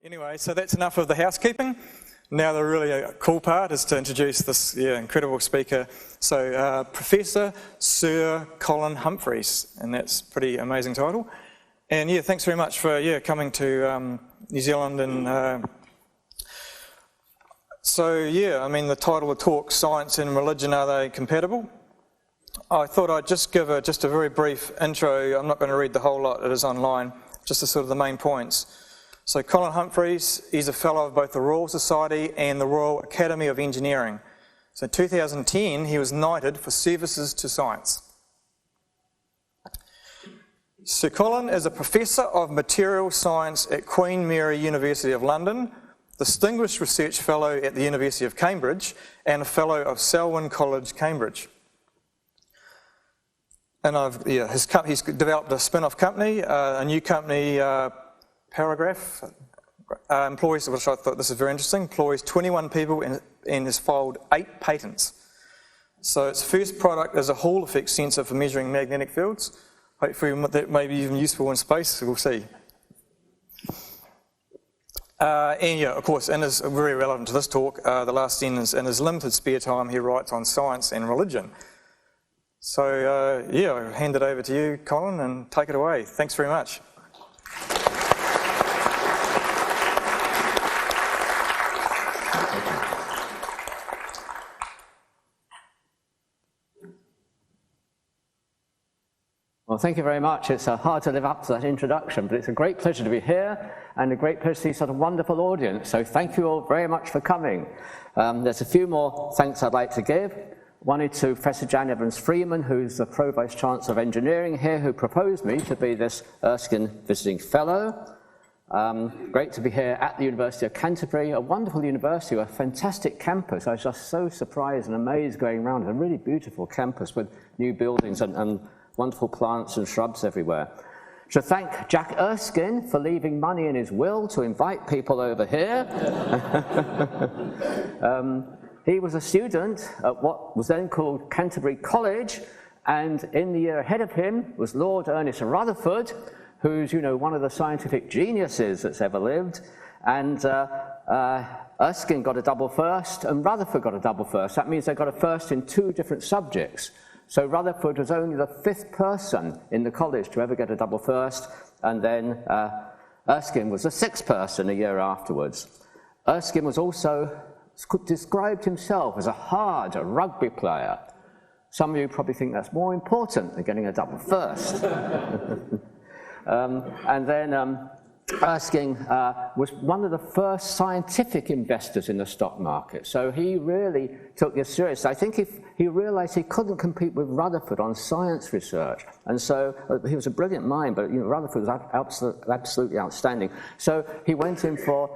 Anyway, so that's enough of the housekeeping. Now the really cool part is to introduce this incredible speaker. So Professor Sir Colin Humphreys, and that's a pretty amazing title. And thanks very much for coming to New Zealand. And the title of the talk, Science and Religion, Are They Compatible? I thought I'd just give a very brief intro. I'm not going to read the whole lot, it is online, just the sort of the main points. So Colin Humphreys, he's a fellow of both the Royal Society and the Royal Academy of Engineering. So in 2010, he was knighted for services to science. Sir Colin is a Professor of Material Science at Queen Mary University of London, Distinguished Research Fellow at the University of Cambridge, and a Fellow of Selwyn College, Cambridge. And he's developed a spin-off company, a new company, Paragraph, employs, which I thought this is very interesting, employs 21 people and has filed 8 patents. So its first product is a Hall effect sensor for measuring magnetic fields. Hopefully that may be even useful in space, we'll see. Of course, and is very relevant to this talk, the last sentence, in his limited spare time he writes on science and religion. So I'll hand it over to you, Colin, and take it away. Thanks very much. Well, thank you very much. It's hard to live up to that introduction, but it's a great pleasure to be here and a great pleasure to see such a wonderful audience. So thank you all very much for coming. There's a few more thanks I'd like to give. One is to Professor Jan Evans-Freeman, who's the Pro-Vice Chancellor of Engineering here, who proposed me to be this Erskine Visiting Fellow. Great to be here at the University of Canterbury, a wonderful university, a fantastic campus. I was just so surprised and amazed going around. It's a really beautiful campus with new buildings and wonderful plants and shrubs everywhere. So thank Jack Erskine for leaving money in his will to invite people over here. He was a student at what was then called Canterbury College, and in the year ahead of him was Lord Ernest Rutherford, who's, one of the scientific geniuses that's ever lived. And Erskine got a double first, and Rutherford got a double first. That means they got a first in 2 different subjects. So Rutherford was only the 5th person in the college to ever get a double first, and then Erskine was the 6th person a year afterwards. Erskine was also described himself as a hard rugby player. Some of you probably think that's more important than getting a double first. And then Erskine was one of the first scientific investors in the stock market. So he really took this seriously. I think if he realized he couldn't compete with Rutherford on science research. And so he was a brilliant mind, but Rutherford was absolutely outstanding. So he went in for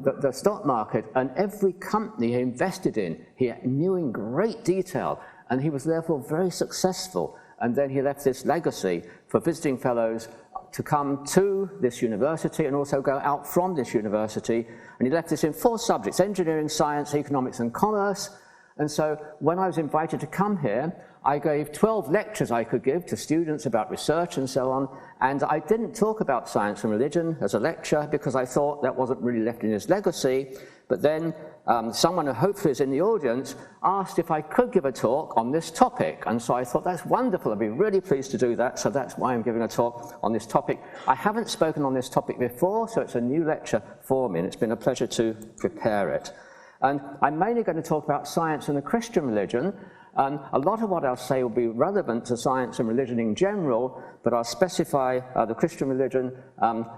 the stock market, and every company he invested in, he knew in great detail, and he was therefore very successful. And then he left this legacy for visiting fellows to come to this university and also go out from this university. And he left this in 4 subjects: engineering, science, economics, and commerce. And so when I was invited to come here, I gave 12 lectures I could give to students about research and so on. And I didn't talk about science and religion as a lecture because I thought that wasn't really left in his legacy. But then someone who hopefully is in the audience asked if I could give a talk on this topic. And so I thought, that's wonderful, I'd be really pleased to do that. So that's why I'm giving a talk on this topic. I haven't spoken on this topic before, so it's a new lecture for me, and it's been a pleasure to prepare it. And I'm mainly going to talk about science and the Christian religion. A lot of what I'll say will be relevant to science and religion in general, but I'll specify the Christian religion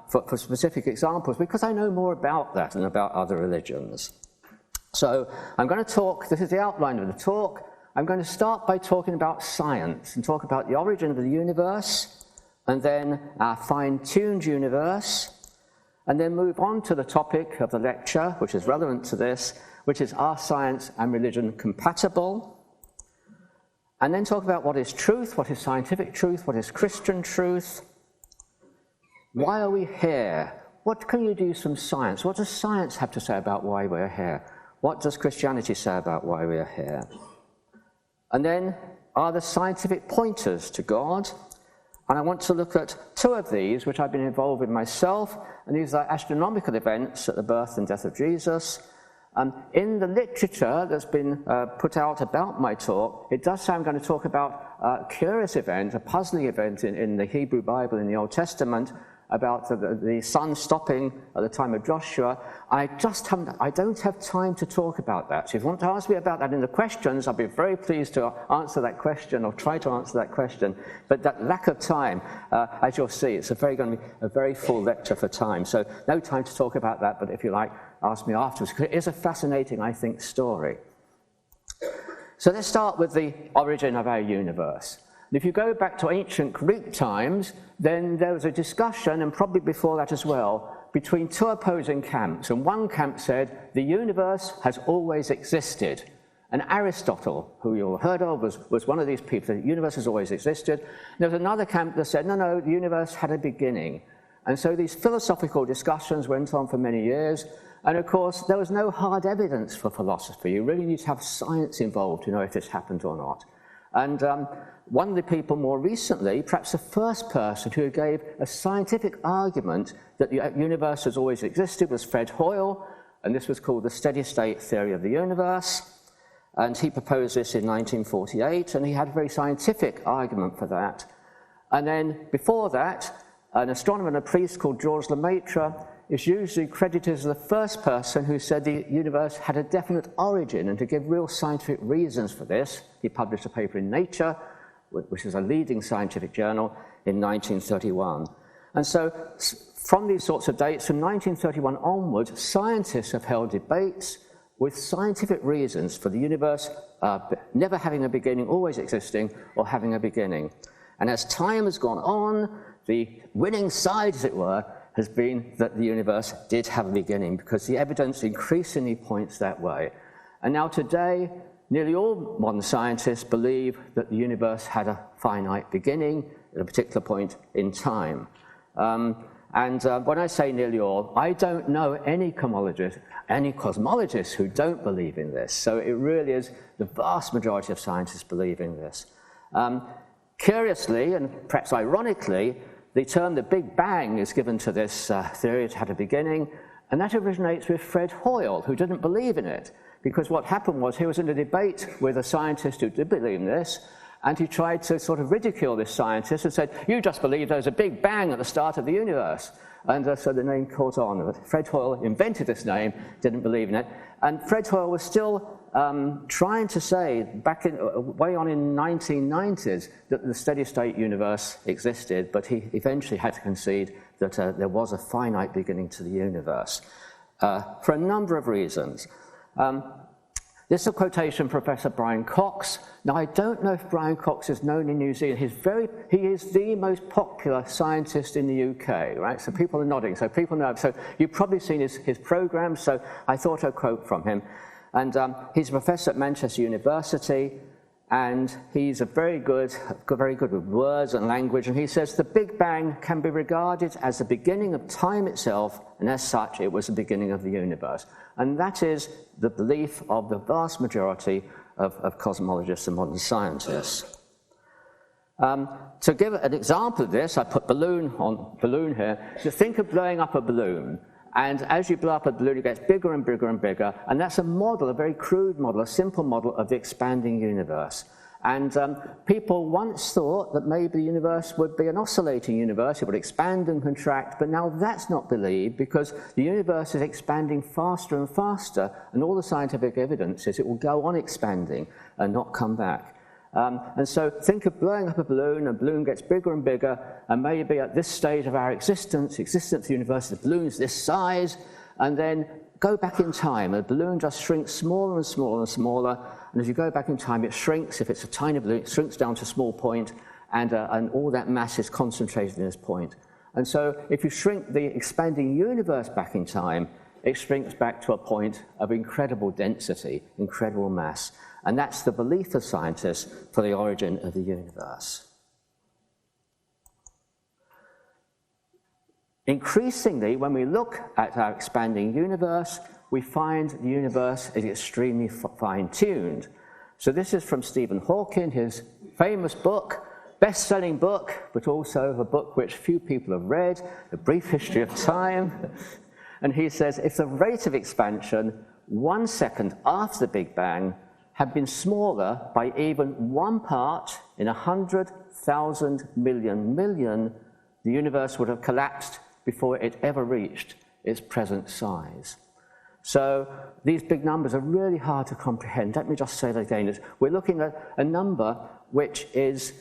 for specific examples, because I know more about that than about other religions. So I'm going to talk, this is the outline of the talk. I'm going to start by talking about science and talk about the origin of the universe, and then our fine-tuned universe, and then move on to the topic of the lecture, which is relevant to this, which is, are science and religion compatible? And then talk about what is truth, what is scientific truth, what is Christian truth. Why are we here? What can you do from science? What does science have to say about why we're here? What does Christianity say about why we are here? And then, are there scientific pointers to God? And I want to look at two of these, which I've been involved with myself, and these are astronomical events at the birth and death of Jesus. In the literature that's been put out about my talk, it does say I'm going to talk about a curious event, a puzzling event in the Hebrew Bible in the Old Testament, about the sun stopping at the time of Joshua. I don't have time to talk about that. So if you want to ask me about that in the questions, I'll be very pleased to answer that question, or try to answer that question. But that lack of time, as you'll see, it's going to be a very full lecture for time. So no time to talk about that, but if you like, ask me afterwards. It is a fascinating, I think, story. So let's start with the origin of our universe. If you go back to ancient Greek times, then there was a discussion, and probably before that as well, between two opposing camps. And one camp said, the universe has always existed. And Aristotle, who you all heard of, was one of these people. The universe has always existed. And there was another camp that said, no, the universe had a beginning. And so these philosophical discussions went on for many years. And of course, there was no hard evidence for philosophy. You really need to have science involved to know if this happened or not. And one of the people more recently, perhaps the first person who gave a scientific argument that the universe has always existed, was Fred Hoyle, and this was called the steady-state theory of the universe. And he proposed this in 1948, and he had a very scientific argument for that. And then before that, an astronomer and a priest called Georges Lemaitre is usually credited as the first person who said the universe had a definite origin, and to give real scientific reasons for this, he published a paper in Nature, which is a leading scientific journal, in 1931. And so from these sorts of dates, from 1931 onwards, scientists have held debates with scientific reasons for the universe never having a beginning, always existing, or having a beginning. And as time has gone on, the winning side, as it were, has been that the universe did have a beginning, because the evidence increasingly points that way. And now today, nearly all modern scientists believe that the universe had a finite beginning at a particular point in time. When I say nearly all, I don't know any cosmologists who don't believe in this. So it really is the vast majority of scientists believe in this. Curiously, and perhaps ironically, the term the Big Bang is given to this theory. It had a beginning, and that originates with Fred Hoyle, who didn't believe in it, because what happened was he was in a debate with a scientist who did believe in this, and he tried to sort of ridicule this scientist and said, you just believe there's a Big Bang at the start of the universe. And so the name caught on. But Fred Hoyle invented this name, didn't believe in it, and Fred Hoyle was still trying to say, way on in 1990s, that the steady-state universe existed, but he eventually had to concede that there was a finite beginning to the universe, for a number of reasons. This is a quotation from Professor Brian Cox. Now, I don't know if Brian Cox is known in New Zealand. He is the most popular scientist in the UK, right? So people are nodding, so people know. So you've probably seen his programs, so I thought I'd quote from him. And he's a professor at Manchester University, and he's very good with words and language, and he says the Big Bang can be regarded as the beginning of time itself, and as such it was the beginning of the universe. And that is the belief of the vast majority of cosmologists and modern scientists. To give an example of this, I put balloon here. So think of blowing up a balloon. And as you blow up a balloon, it gets bigger and bigger and bigger. And that's a model, a very crude model, a simple model of the expanding universe. And people once thought that maybe the universe would be an oscillating universe. It would expand and contract. But now that's not believed, because the universe is expanding faster and faster. And all the scientific evidence is it will go on expanding and not come back. And so think of blowing up a balloon gets bigger and bigger, and maybe at this stage of our existence of the universe, the balloon's this size, and then go back in time, and the balloon just shrinks smaller and smaller and smaller, and as you go back in time, it shrinks. If it's a tiny balloon, it shrinks down to a small point, and all that mass is concentrated in this point. And so if you shrink the expanding universe back in time, it shrinks back to a point of incredible density, incredible mass. And that's the belief of scientists for the origin of the universe. Increasingly, when we look at our expanding universe, we find the universe is extremely fine-tuned. So this is from Stephen Hawking, his famous book, best-selling book, but also a book which few people have read, A Brief History of Time. And he says, if the rate of expansion 1 second after the Big Bang had been smaller by even 1 part in 100,000 million, the universe would have collapsed before it ever reached its present size. So these big numbers are really hard to comprehend. Let me just say that again. We're looking at a number which is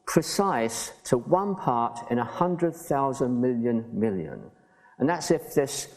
precise to 1 part in 100,000 million. And that's if this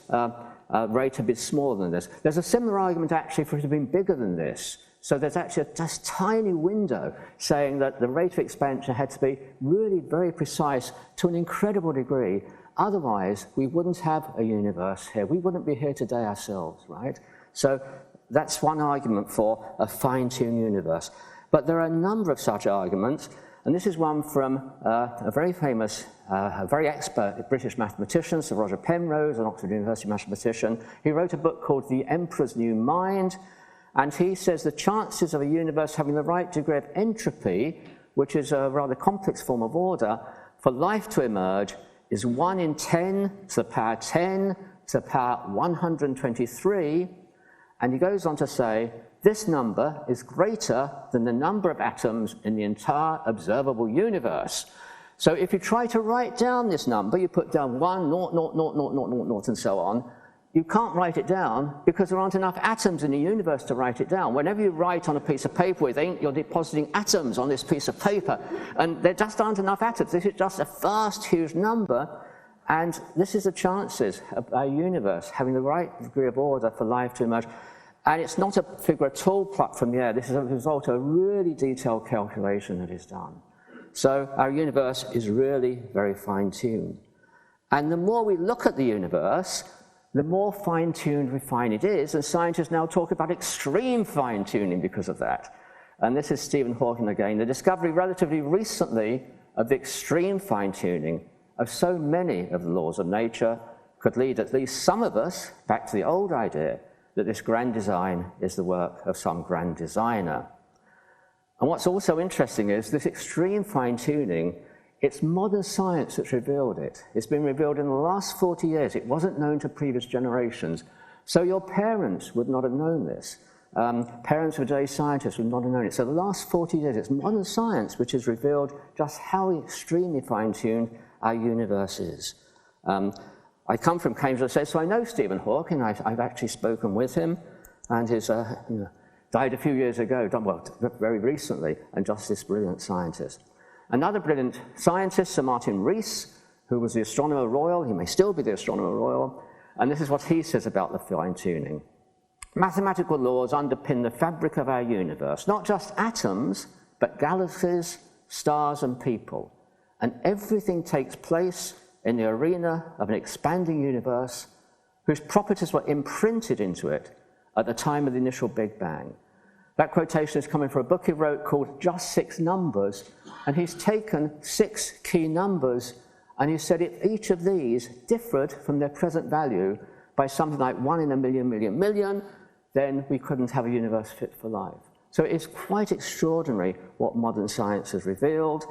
rate had been smaller than this. There's a similar argument actually for it to have been bigger than this. So there's actually a just tiny window saying that the rate of expansion had to be really very precise to an incredible degree. Otherwise, we wouldn't have a universe here. We wouldn't be here today ourselves, right? So that's one argument for a fine-tuned universe. But there are a number of such arguments, and this is one from a very famous, a very expert British mathematician, Sir Roger Penrose, an Oxford University mathematician. He wrote a book called The Emperor's New Mind, and he says the chances of a universe having the right degree of entropy, which is a rather complex form of order, for life to emerge is 1 in 10 to the power 10 to the power 123, and he goes on to say, this number is greater than the number of atoms in the entire observable universe. So if you try to write down this number, you put down 1, 0, 0, 0, 0, 0, 0, 0, and so on, you can't write it down because there aren't enough atoms in the universe to write it down. Whenever you write on a piece of paper with ink, you're depositing atoms on this piece of paper, and there just aren't enough atoms. This is just a vast, huge number, and this is the chances of our universe having the right degree of order for life to emerge. And it's not a figure at all plucked from the air. This is a result of a really detailed calculation that is done. So our universe is really very fine-tuned. And the more we look at the universe, the more fine-tuned we find it is, and scientists now talk about extreme fine-tuning because of that. And this is Stephen Hawking again. The discovery relatively recently of the extreme fine-tuning of so many of the laws of nature could lead at least some of us back to the old idea that this grand design is the work of some grand designer. And what's also interesting is this extreme fine-tuning, it's modern science that's revealed it. It's been revealed in the last 40 years. It wasn't known to previous generations. So your parents would not have known this. Parents of today's scientists would not have known it. So the last 40 years, it's modern science which has revealed just how extremely fine-tuned our universe is. I come from Cambridge, so I know Stephen Hawking. I've actually spoken with him, and he's died a few years ago, well, very recently, and just this brilliant scientist. Another brilliant scientist, Sir Martin Rees, who was the Astronomer Royal. He may still be the Astronomer Royal, and this is what he says about the fine-tuning. Mathematical laws underpin the fabric of our universe, not just atoms, but galaxies, stars, and people. And everything takes place in the arena of an expanding universe whose properties were imprinted into it at the time of the initial Big Bang. That quotation is coming from a book he wrote called Just 6 Numbers, and he's taken 6 key numbers, and he said if each of these differed from their present value by something like 1 in a million, then we couldn't have a universe fit for life. So it's quite extraordinary what modern science has revealed,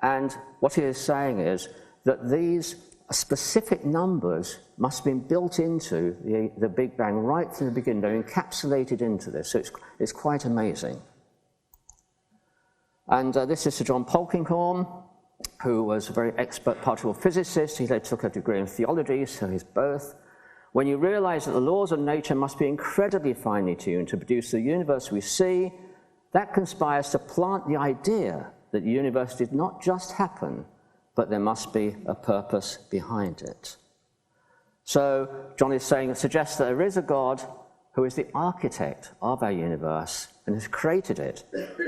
and what he is saying is that these specific numbers must have been built into the Big Bang right from the beginning. They're encapsulated into this, so it's quite amazing. And this is Sir John Polkinghorne, who was a very expert particle physicist. He later took a degree in theology, so his birth. When you realize that the laws of nature must be incredibly finely tuned to produce the universe we see, that conspires to plant the idea that the universe did not just happen, but there must be a purpose behind it. So John is saying it suggests that there is a God who is the architect of our universe and has created it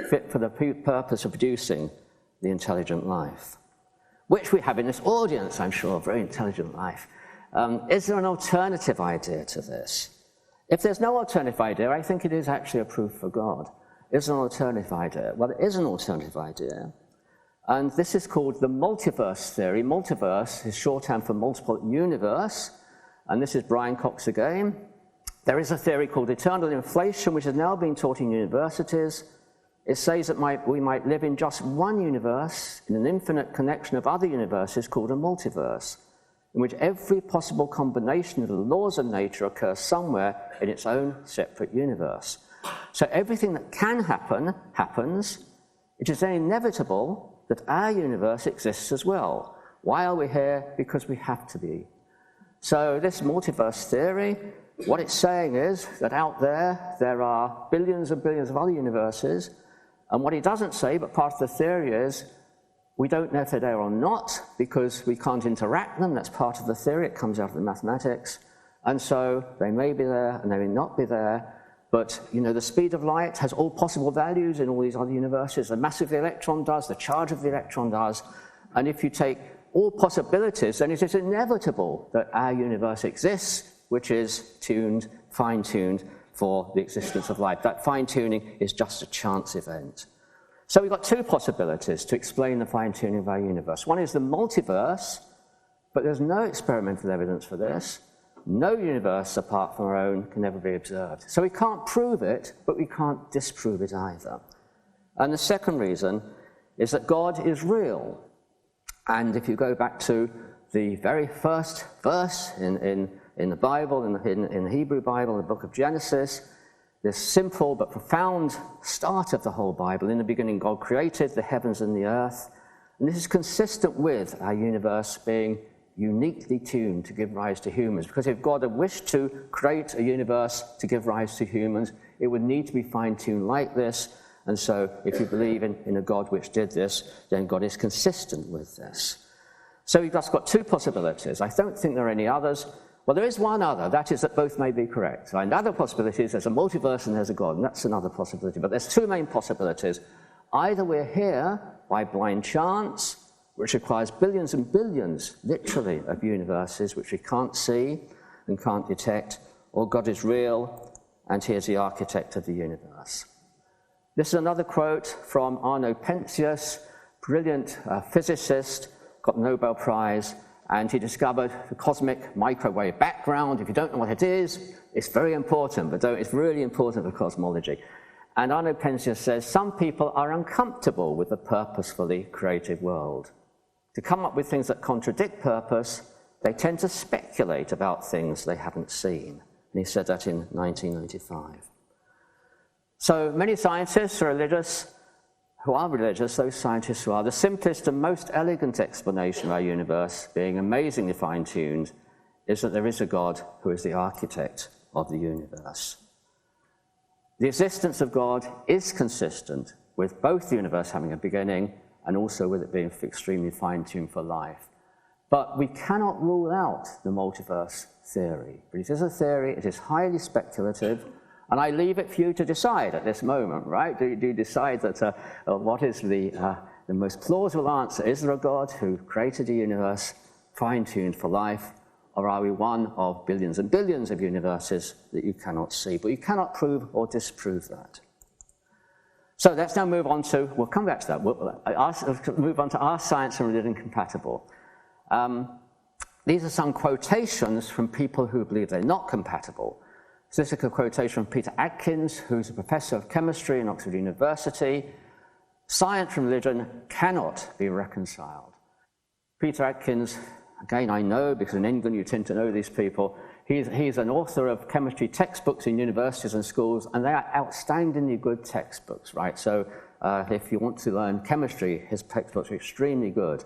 fit for the purpose of producing the intelligent life, which we have in this audience, I'm sure, very intelligent life. Is there an alternative idea to this? If there's no alternative idea, I think it is actually a proof for God. Is there an alternative idea? Well, there is an alternative idea. And this is called the multiverse theory. Multiverse is shorthand for multiple universe. And this is Brian Cox again. There is a theory called eternal inflation, which is now being taught in universities. it says that we might live in just one universe, in an infinite connection of other universes called a multiverse, in which every possible combination of the laws of nature occurs somewhere in its own separate universe. So everything that can happen, happens. It is then inevitable that our universe exists as well. Why are we here? Because we have to be. So this multiverse theory, what it's saying is that out there are billions and billions of other universes, and what it doesn't say, but part of the theory is, we don't know if they're there or not, because we can't interact them. That's part of the theory. It comes out of the mathematics. And so they may be there and they may not be there. But, the speed of light has all possible values in all these other universes. The mass of the electron does, the charge of the electron does. And if you take all possibilities, then it is inevitable that our universe exists, which is fine-tuned for the existence of life. That fine-tuning is just a chance event. So we've got two possibilities to explain the fine-tuning of our universe. One is the multiverse, but there's no experimental evidence for this. No universe apart from our own can ever be observed. So we can't prove it, but we can't disprove it either. And the second reason is that God is real. And if you go back to the very first verse in the Bible, in the Hebrew Bible, the book of Genesis, this simple but profound start of the whole Bible. In the beginning, God created the heavens and the earth. And this is consistent with our universe being uniquely tuned to give rise to humans. Because if God had wished to create a universe to give rise to humans, it would need to be fine-tuned like this. And so if you believe in a God which did this, then God is consistent with this. So we've just got two possibilities. I don't think there are any others. Well, there is one other, that is that both may be correct. And other possibilities, there's a multiverse and there's a God, and that's another possibility. But there's two main possibilities. Either we're here by blind chance, which requires billions and billions, literally, of universes which we can't see and can't detect, or God is real, and he is the architect of the universe. This is another quote from Arno Penzias, brilliant physicist, got the Nobel Prize, and he discovered the cosmic microwave background. If you don't know what it is, it's very important, but it's really important for cosmology. And Arno Penzias says, some people are uncomfortable with the purposefully created world. To come up with things that contradict purpose, they tend to speculate about things they haven't seen. And he said that in 1995. So many scientists are religious, those scientists who are, the simplest and most elegant explanation of our universe, being amazingly fine-tuned, is that there is a God who is the architect of the universe. The existence of God is consistent with both the universe having a beginning and also with it being extremely fine-tuned for life. But we cannot rule out the multiverse theory. But it is a theory, it is highly speculative, and I leave it for you to decide at this moment, right? Do you decide that what is the most plausible answer? Is there a God who created a universe fine-tuned for life, or are we one of billions and billions of universes that you cannot see? But you cannot prove or disprove that. So let's now move on to, we'll come back to that, we'll move on to are science and religion compatible? These are some quotations from people who believe they're not compatible. So this is a quotation from Peter Atkins, who's a professor of chemistry in Oxford University. Science and religion cannot be reconciled. Peter Atkins, again, I know, because in England you tend to know these people. He's an author of chemistry textbooks in universities and schools, and they are outstandingly good textbooks, right? So if you want to learn chemistry, his textbooks are extremely good.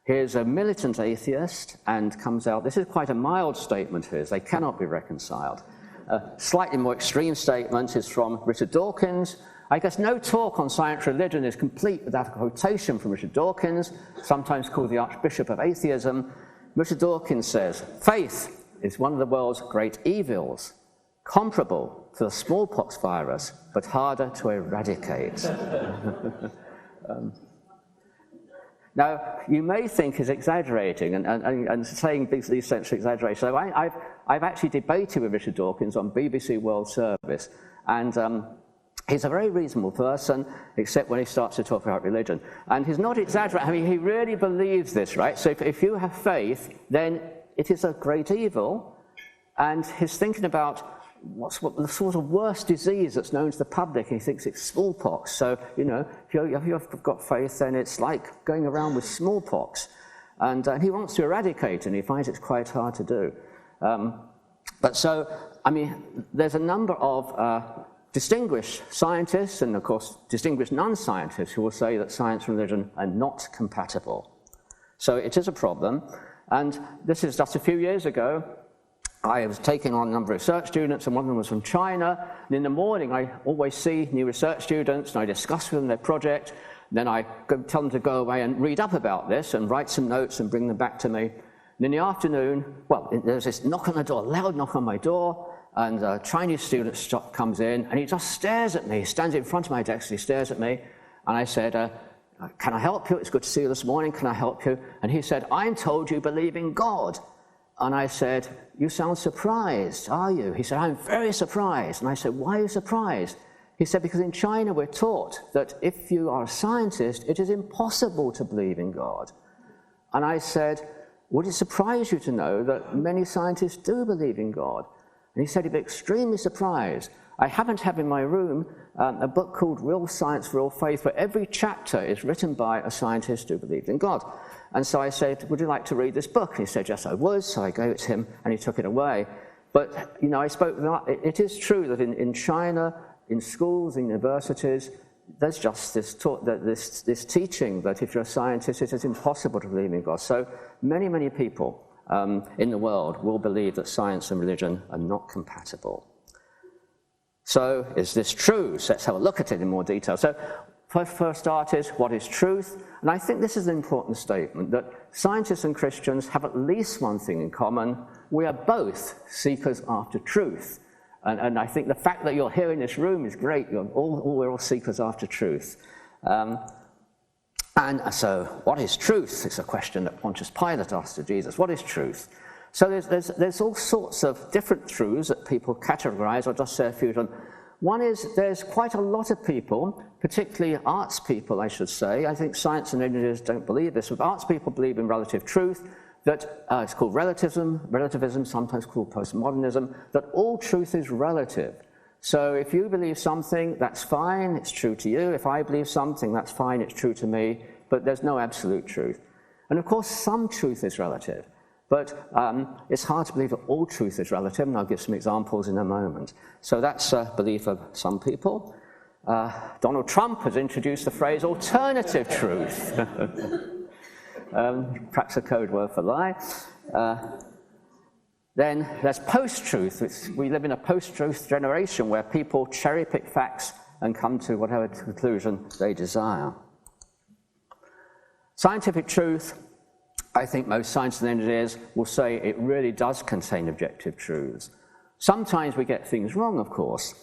Here's a militant atheist, and comes out, this is quite a mild statement here, they cannot be reconciled. A slightly more extreme statement is from Richard Dawkins. I guess no talk on science and religion is complete without a quotation from Richard Dawkins, sometimes called the Archbishop of Atheism. Richard Dawkins says, faith is one of the world's great evils, comparable to the smallpox virus, but harder to eradicate. Now, you may think he's exaggerating and saying these sense of exaggeration. So I've actually debated with Richard Dawkins on BBC World Service, and he's a very reasonable person, except when he starts to talk about religion. And he's not exaggerating. I mean, he really believes this, right? So if you have faith, then it is a great evil. And he's thinking about what's the sort of worst disease that's known to the public, and he thinks it's smallpox. So, if you've got faith, then it's like going around with smallpox. And he wants to eradicate it, and he finds it's quite hard to do. There's a number of distinguished scientists, and of course distinguished non-scientists, who will say that science and religion are not compatible. So it is a problem, and this is just a few years ago. I was taking on a number of research students, and one of them was from China, and in the morning I always see new research students, and I discuss with them their project, then I tell them to go away and read up about this, and write some notes and bring them back to me. And in the afternoon, there's this knock on the door, loud knock on my door, and a Chinese student comes in, and he just stares at me. He stands in front of my desk, and he stares at me, and I said, can I help you? It's good to see you this morning, can I help you? And he said, I'm told you believe in God. And I said, you sound surprised, are you? He said, I'm very surprised. And I said, why are you surprised? He said, because in China we're taught that if you are a scientist, it is impossible to believe in God. And I said, would it surprise you to know that many scientists do believe in God? And he said he'd be extremely surprised. I happen to have in my room a book called Real Science, Real Faith, where every chapter is written by a scientist who believed in God. And so I said, would you like to read this book? And he said, yes, I would. So I gave it to him, and he took it away. But, I spoke, it is true that in China, in schools, in universities, there's just this teaching that if you're a scientist, it is impossible to believe in God. So many people in the world will believe that science and religion are not compatible. So is this true? So let's have a look at it in more detail. So for starters, what is truth? And I think this is an important statement, that scientists and Christians have at least one thing in common. We are both seekers after truth. And I think the fact that you're here in this room is great. We're all seekers after truth. And so what is truth? It's a question that Pontius Pilate asked to Jesus. What is truth? So there's all sorts of different truths that people categorize. I'll just say a few of them. One is there's quite a lot of people, particularly arts people, I should say. I think science and engineers don't believe this, but arts people believe in relative truth, that it's called relativism, sometimes called postmodernism, that all truth is relative. So if you believe something, that's fine, it's true to you. If I believe something, that's fine, it's true to me, but there's no absolute truth. And of course, some truth is relative. But it's hard to believe that all truth is relative, and I'll give some examples in a moment. So that's a belief of some people. Donald Trump has introduced the phrase alternative truth. Perhaps a code word for lie. Then there's post-truth. We live in a post-truth generation where people cherry-pick facts and come to whatever conclusion they desire. Scientific truth. I think most scientists and engineers will say it really does contain objective truths. Sometimes we get things wrong, of course.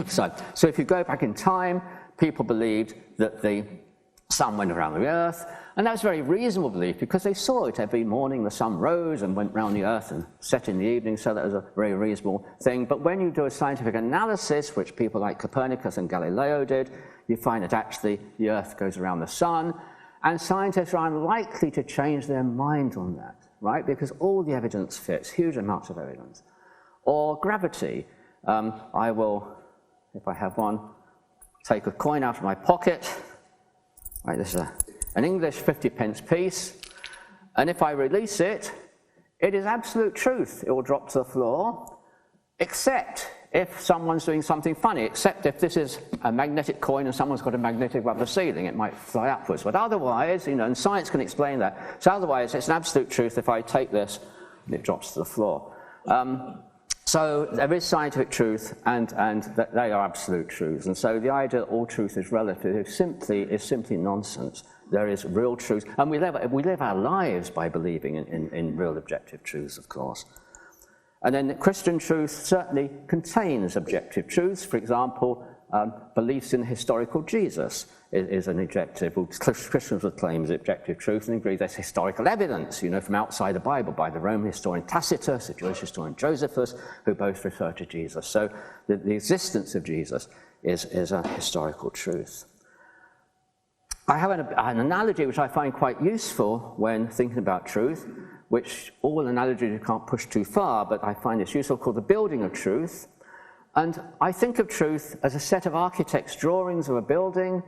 So if you go back in time, people believed that the sun went around the earth, and that was a very reasonable belief because they saw it every morning. The sun rose and went round the earth and set in the evening, so that was a very reasonable thing. But when you do a scientific analysis, which people like Copernicus and Galileo did, you find that actually the earth goes around the sun. And scientists are unlikely to change their mind on that, right? Because all the evidence fits, huge amounts of evidence. Or gravity. I will, if I have one, take a coin out of my pocket. Right, this is an English 50p piece. And if I release it, it is absolute truth. It will drop to the floor, except if someone's doing something funny, except if this is a magnetic coin and someone's got a magnetic above the ceiling, it might fly upwards. But otherwise, and science can explain that. So otherwise, it's an absolute truth if I take this and it drops to the floor. So there is scientific truth, and they are absolute truths. And so the idea that all truth is relative is simply nonsense. There is real truth, and we live our lives by believing in real objective truths, of course. And then Christian truth certainly contains objective truths. For example, beliefs in historical Jesus is an objective, well, Christians would claim is objective truth, and agree there's historical evidence, from outside the Bible by the Roman historian Tacitus, the Jewish historian Josephus, who both refer to Jesus. So the existence of Jesus is a historical truth. I have an analogy which I find quite useful when thinking about truth, which all analogies you can't push too far, but I find it's useful, called the building of truth. And I think of truth as a set of architects' drawings of a building,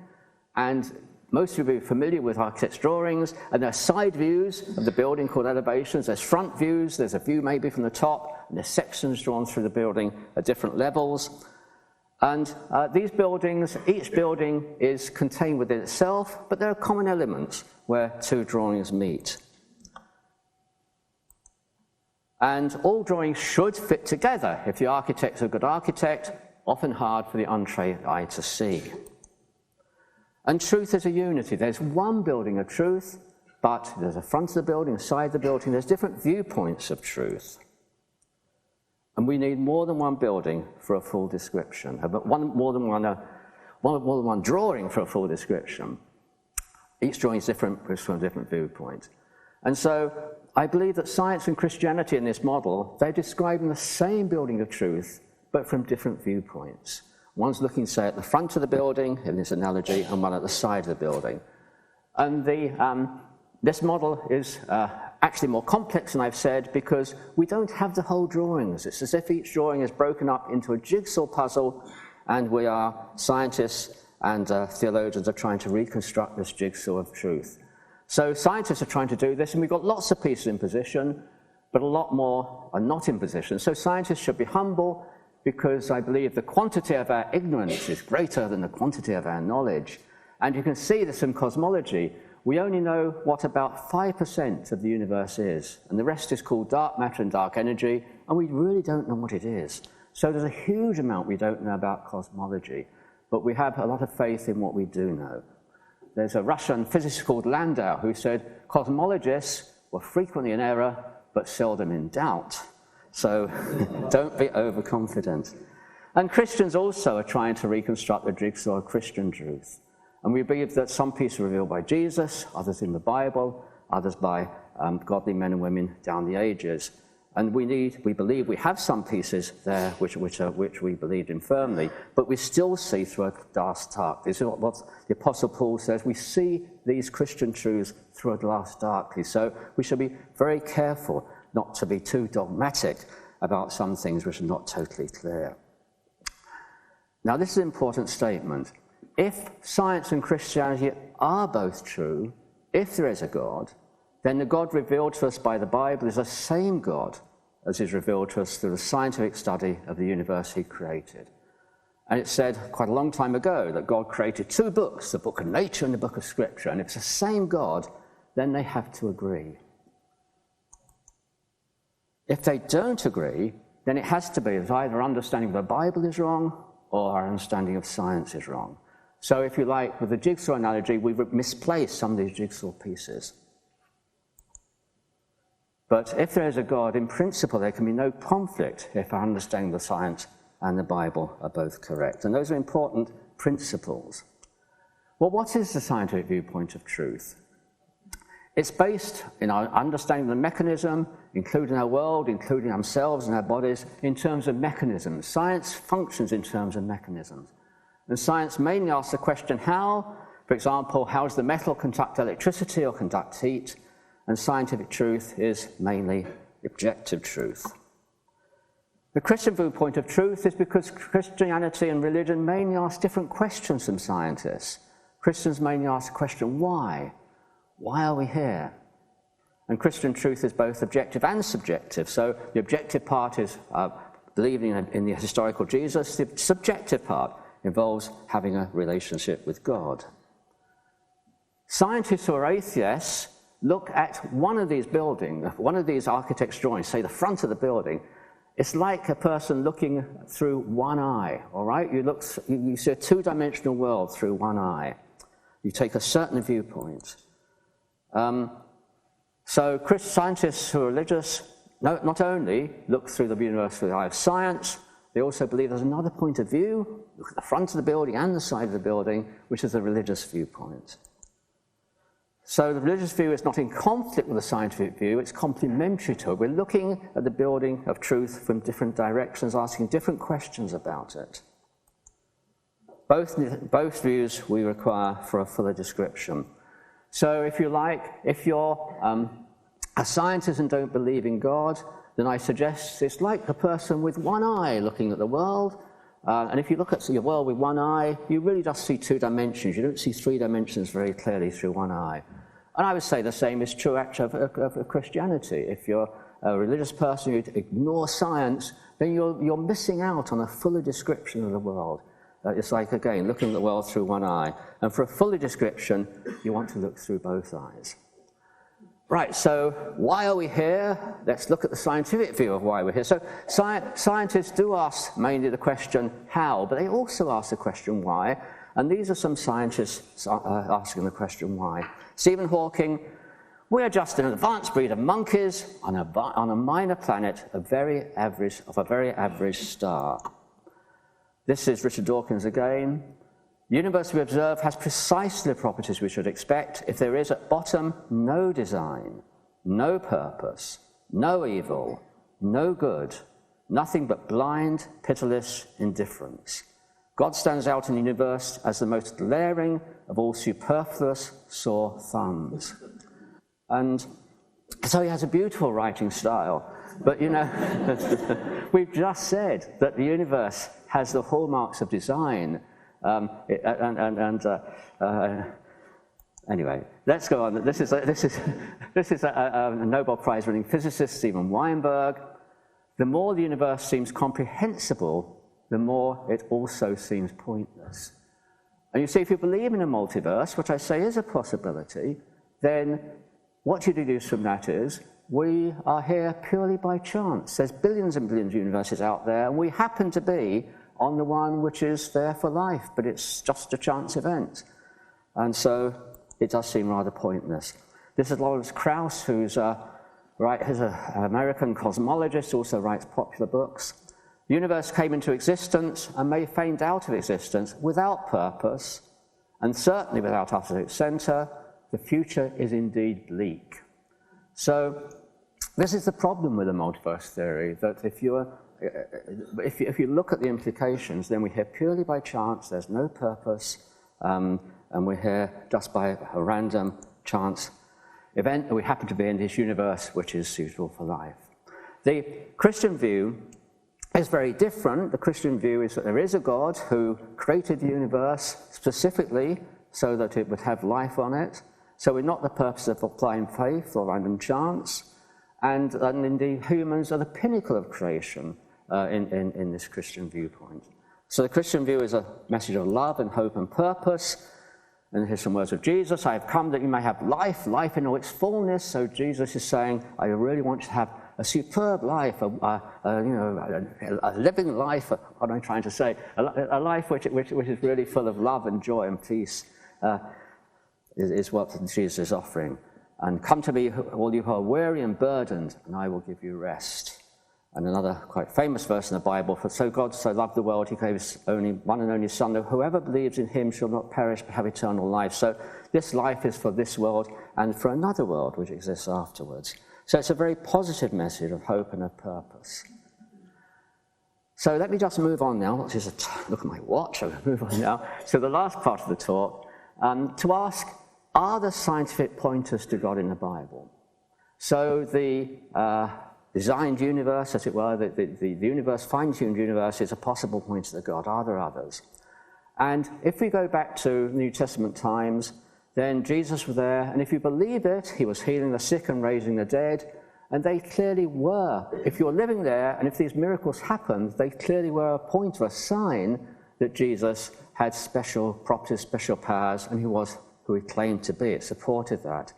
and most of you will be familiar with architects' drawings, and there are side views of the building called elevations, there's front views, there's a view maybe from the top, and there's sections drawn through the building at different levels. And these buildings, each building is contained within itself, but there are common elements where two drawings meet. And all drawings should fit together. If the architect's a good architect, often hard for the untrained eye to see. And truth is a unity. There's one building of truth, but there's a front of the building, a side of the building, there's different viewpoints of truth. And we need more than one building for a full description, more than one drawing for a full description. Each drawing is different from a different viewpoint. And so I believe that science and Christianity in this model, they're describing the same building of truth, but from different viewpoints. One's looking, say, at the front of the building, in this analogy, and one at the side of the building. And this model is actually more complex than I've said, because we don't have the whole drawings. It's as if each drawing is broken up into a jigsaw puzzle, and we are scientists and theologians are trying to reconstruct this jigsaw of truth. So scientists are trying to do this, and we've got lots of pieces in position, but a lot more are not in position. So scientists should be humble, because I believe the quantity of our ignorance is greater than the quantity of our knowledge. And you can see this in cosmology. We only know what about 5% of the universe is, and the rest is called dark matter and dark energy, and we really don't know what it is. So there's a huge amount we don't know about cosmology, but we have a lot of faith in what we do know. There's a Russian physicist called Landau who said, cosmologists were frequently in error, but seldom in doubt. So don't be overconfident. And Christians also are trying to reconstruct the jigsaw of Christian truth. And we believe that some pieces are revealed by Jesus, others in the Bible, others by godly men and women down the ages. And we believe we have some pieces there which we believed in firmly, but we still see through a glass dark. This is what the Apostle Paul says. We see these Christian truths through a glass darkly. So we should be very careful not to be too dogmatic about some things which are not totally clear. Now, this is an important statement. If science and Christianity are both true, if there is a God, then the God revealed to us by the Bible is the same God as is revealed to us through the scientific study of the universe he created. And it's said quite a long time ago that God created two books, the book of nature and the book of Scripture. And if it's the same God, then they have to agree. If they don't agree, then it has to be that either our understanding of the Bible is wrong or our understanding of science is wrong. So if you like, with the jigsaw analogy, we've misplaced some of these jigsaw pieces. But if there is a God, in principle, there can be no conflict if our understanding of the science and the Bible are both correct. And those are important principles. Well, what is the scientific viewpoint of truth? It's based in our understanding of the mechanism, including our world, including ourselves and our bodies, in terms of mechanisms. Science functions in terms of mechanisms. And science mainly asks the question how. For example, how does the metal conduct electricity or conduct heat? And scientific truth is mainly objective truth. The Christian viewpoint of truth is because Christianity and religion mainly ask different questions from scientists. Christians mainly ask the question, why? Why are we here? And Christian truth is both objective and subjective. So the objective part is believing in the historical Jesus. The subjective part involves having a relationship with God. Scientists who are atheists look at one of these buildings, one of these architects' drawings, say the front of the building. It's like a person looking through one eye, all right? You see a two-dimensional world through one eye. You take a certain viewpoint. So scientists who are religious not only look through the universe through the eye of science, they also believe there's another point of view, look at the front of the building and the side of the building, which is the religious viewpoint. So the religious view is not in conflict with the scientific view, it's complementary to it. We're looking at the building of truth from different directions, asking different questions about it. Both views we require for a fuller description. So if you're a scientist and don't believe in God, then I suggest it's like a person with one eye looking at the world, And if you look at your world with one eye, you really just see two dimensions. You don't see three dimensions very clearly through one eye. And I would say the same is true actually of Christianity. If you're a religious person, you ignore science, then you're missing out on a fuller description of the world. It's like, again, looking at the world through one eye. And for a fuller description, you want to look through both eyes. Right, so why are we here? Let's look at the scientific view of why we're here. So scientists do ask mainly the question, how? But they also ask the question, why? And these are some scientists asking the question, why? Stephen Hawking: we are just an advanced breed of monkeys on a minor planet of a very average star. This is Richard Dawkins again. The universe we observe has precisely the properties we should expect if there is at bottom no design, no purpose, no evil, no good, nothing but blind, pitiless indifference. God stands out in the universe as the most glaring of all superfluous sore thumbs. And so he has a beautiful writing style. But, you know, we've just said that the universe has the hallmarks of design. Anyway, let's go on. This is a Nobel Prize-winning physicist, Steven Weinberg. The more the universe seems comprehensible, the more it also seems pointless. And you see, if you believe in a multiverse, which I say is a possibility, then what you deduce from that is we are here purely by chance. There's billions and billions of universes out there, and we happen to be on the one which is there for life, but it's just a chance event. And so it does seem rather pointless. This is Lawrence Krauss, who's an American cosmologist, also writes popular books. The universe came into existence and may fade out of existence without purpose, and certainly without absolute center. The future is indeed bleak. So this is the problem with the multiverse theory, that if you look at the implications, then we're here purely by chance, there's no purpose, and we're here just by a random chance event, and we happen to be in this universe which is suitable for life. The Christian view is very different. The Christian view is that there is a God who created the universe specifically so that it would have life on it. So we're not the purpose of blind faith or random chance, and indeed humans are the pinnacle of creation in this Christian viewpoint. So the Christian view is a message of love and hope and purpose. And here's some words of Jesus: I have come that you may have life, life in all its fullness. So Jesus is saying, I really want you to have a superb life, a living life. What am I trying to say? A life which is really full of love and joy and peace. Is what Jesus is offering. And come to me, all you who are weary and burdened, and I will give you rest. And another quite famous verse in the Bible: for so God so loved the world, he gave his one and only Son, that whoever believes in him shall not perish but have eternal life. So this life is for this world and for another world which exists afterwards. So it's a very positive message of hope and of purpose. So let me just move on now. Look at my watch. I'm going to move on now to the last part of the talk, to ask, are there scientific pointers to God in the Bible? So the designed universe, as it were, the universe, fine-tuned universe, is a possible pointer to God. Are there others? And if we go back to New Testament times, then Jesus was there, and if you believe it, he was healing the sick and raising the dead, and they clearly were. If you're living there, and if these miracles happened, they clearly were a pointer, a sign that Jesus had special properties, special powers, and he was who he claimed to be. It supported that.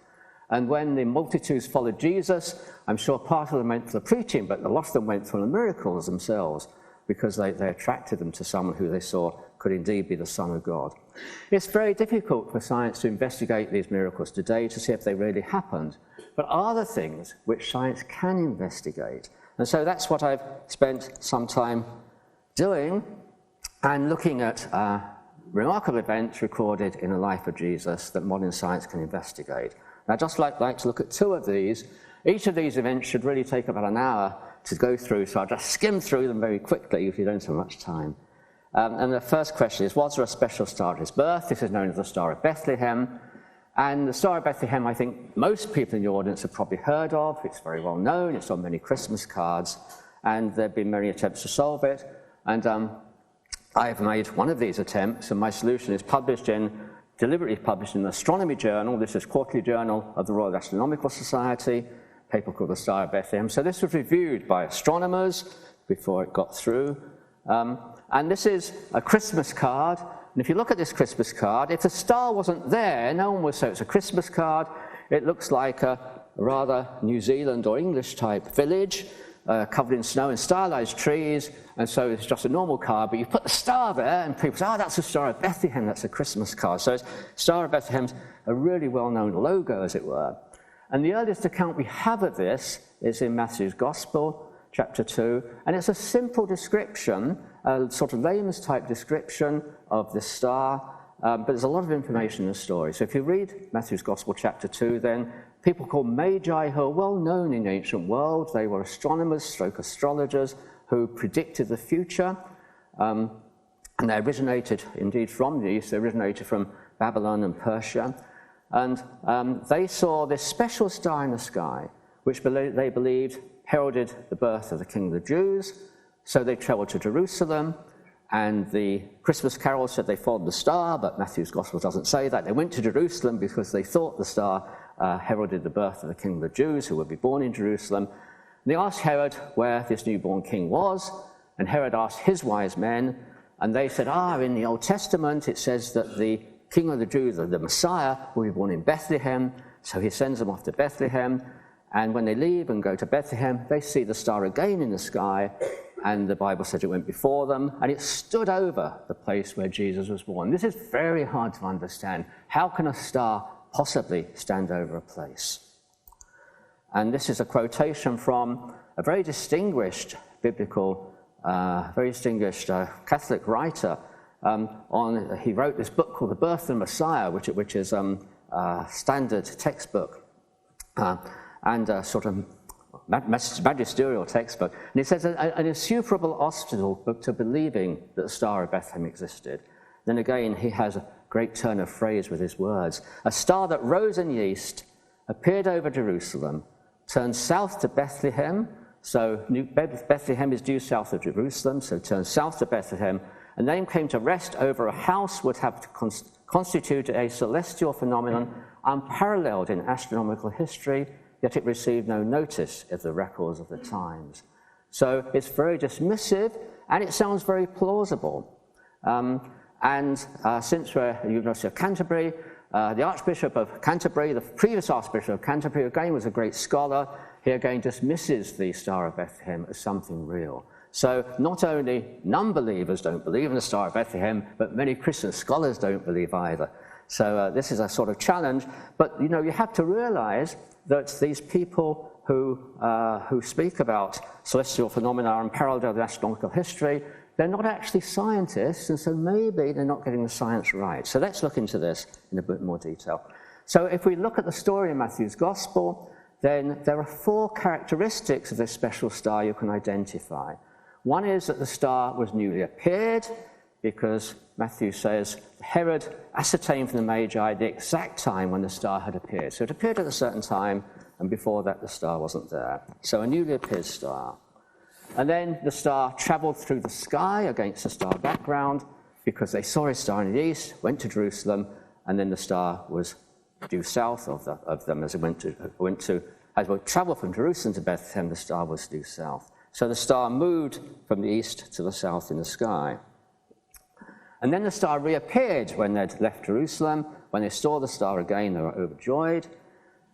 And when the multitudes followed Jesus, I'm sure part of them went for the preaching, but a lot of them went for the miracles themselves, because they attracted them to someone who they saw could indeed be the Son of God. It's very difficult for science to investigate these miracles today to see if they really happened, but are there things which science can investigate? And so that's what I've spent some time doing, and looking at remarkable events recorded in the life of Jesus that modern science can investigate. And I'd just like to look at two of these. Each of these events should really take about an hour to go through, so I'll just skim through them very quickly if you don't have much time. And the first question is, was there a special star at his birth? This is known as the Star of Bethlehem. And the Star of Bethlehem, I think most people in the audience have probably heard of. It's very well known. It's on many Christmas cards. And there have been many attempts to solve it. And I've made one of these attempts, and my solution is deliberately published in an astronomy journal. This is Quarterly Journal of the Royal Astronomical Society, a paper called The Star of Bethlehem. So this was reviewed by astronomers before it got through. And this is a Christmas card. And if you look at this Christmas card, if the star wasn't there, no one would say it's a Christmas card. It looks like a rather New Zealand or English type village, covered in snow and stylized trees, and so it's just a normal card, but you put the star there, and people say, oh, that's the Star of Bethlehem, that's a Christmas card. So Star of Bethlehem's a really well-known logo, as it were. And the earliest account we have of this is in Matthew's Gospel, chapter 2, and it's a simple description, a sort of layman's type description of the star, but there's a lot of information in the story. So if you read Matthew's Gospel, chapter 2, then people called Magi, who are well known in the ancient world, they were astronomers, stroke astrologers, who predicted the future, and they originated indeed from the east. They originated from Babylon and Persia, and they saw this special star in the sky, which they believed heralded the birth of the King of the Jews. So they traveled to Jerusalem, and the Christmas carol said they followed the star, but Matthew's Gospel doesn't say that. They went to Jerusalem because they thought the star heralded the birth of the King of the Jews, who would be born in Jerusalem. And they asked Herod where this newborn king was, and Herod asked his wise men, and they said, in the Old Testament it says that the King of the Jews, or the Messiah, will be born in Bethlehem. So he sends them off to Bethlehem, and when they leave and go to Bethlehem, they see the star again in the sky, and the Bible says it went before them, and it stood over the place where Jesus was born. This is very hard to understand. How can a star possibly stand over a place? And this is a quotation from a very distinguished biblical, Catholic writer. He wrote this book called The Birth of the Messiah, which is a standard textbook and a sort of magisterial textbook. And it says an insuperable obstacle to believing that the Star of Bethlehem existed. Then again, he has a great turn of phrase with his words. A star that rose in the east, appeared over Jerusalem, turned south to Bethlehem. So Bethlehem is due south of Jerusalem, so turned south to Bethlehem, and then came to rest over a house would have to constitute a celestial phenomenon unparalleled in astronomical history, yet it received no notice of the records of the times. So it's very dismissive, and it sounds very plausible. Since we're at the University of Canterbury, the Archbishop of Canterbury, the previous Archbishop of Canterbury, again was a great scholar. He again dismisses the Star of Bethlehem as something real. So not only non-believers don't believe in the Star of Bethlehem, but many Christian scholars don't believe either. So this is a sort of challenge. But you have to realize that these people who speak about celestial phenomena unparalleled in astronomical history, they're not actually scientists, and so maybe they're not getting the science right. So let's look into this in a bit more detail. So if we look at the story in Matthew's Gospel, then there are 4 characteristics of this special star you can identify. One is that the star was newly appeared, because Matthew says Herod ascertained from the Magi the exact time when the star had appeared. So it appeared at a certain time, and before that the star wasn't there. So a newly appeared star. And then the star traveled through the sky against a star background, because they saw a star in the east, went to Jerusalem, and then the star was due south of them as we traveled from Jerusalem to Bethlehem, the star was due south. So the star moved from the east to the south in the sky. And then the star reappeared when they'd left Jerusalem. When they saw the star again, they were overjoyed.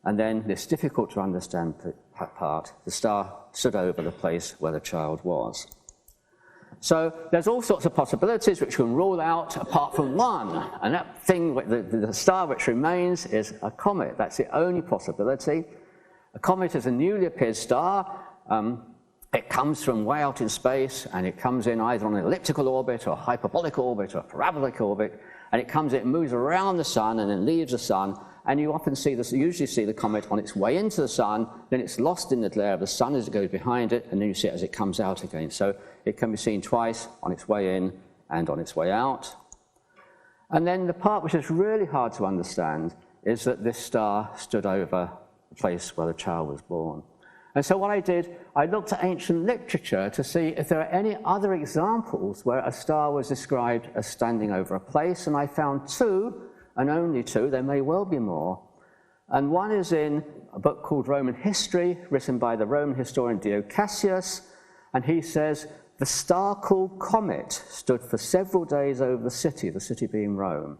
And then this difficult to understand part, the star stood over the place where the child was. So there's all sorts of possibilities which we can rule out apart from one. And that thing, the star which remains, is a comet. That's the only possibility. A comet is a newly appeared star. It comes from way out in space, and it comes in either on an elliptical orbit or a hyperbolic orbit or a parabolic orbit, and it moves around the sun and then leaves the sun, and you usually see the comet on its way into the sun, then it's lost in the glare of the sun as it goes behind it, and then you see it as it comes out again. So it can be seen twice, on its way in and on its way out. And then the part which is really hard to understand is that this star stood over the place where the child was born. And so what I did, I looked at ancient literature to see if there are any other examples where a star was described as standing over a place, and I found 2, and only 2, there may well be more. And one is in a book called Roman History, written by the Roman historian Dio Cassius, and he says, the star called Comet stood for several days over the city being Rome.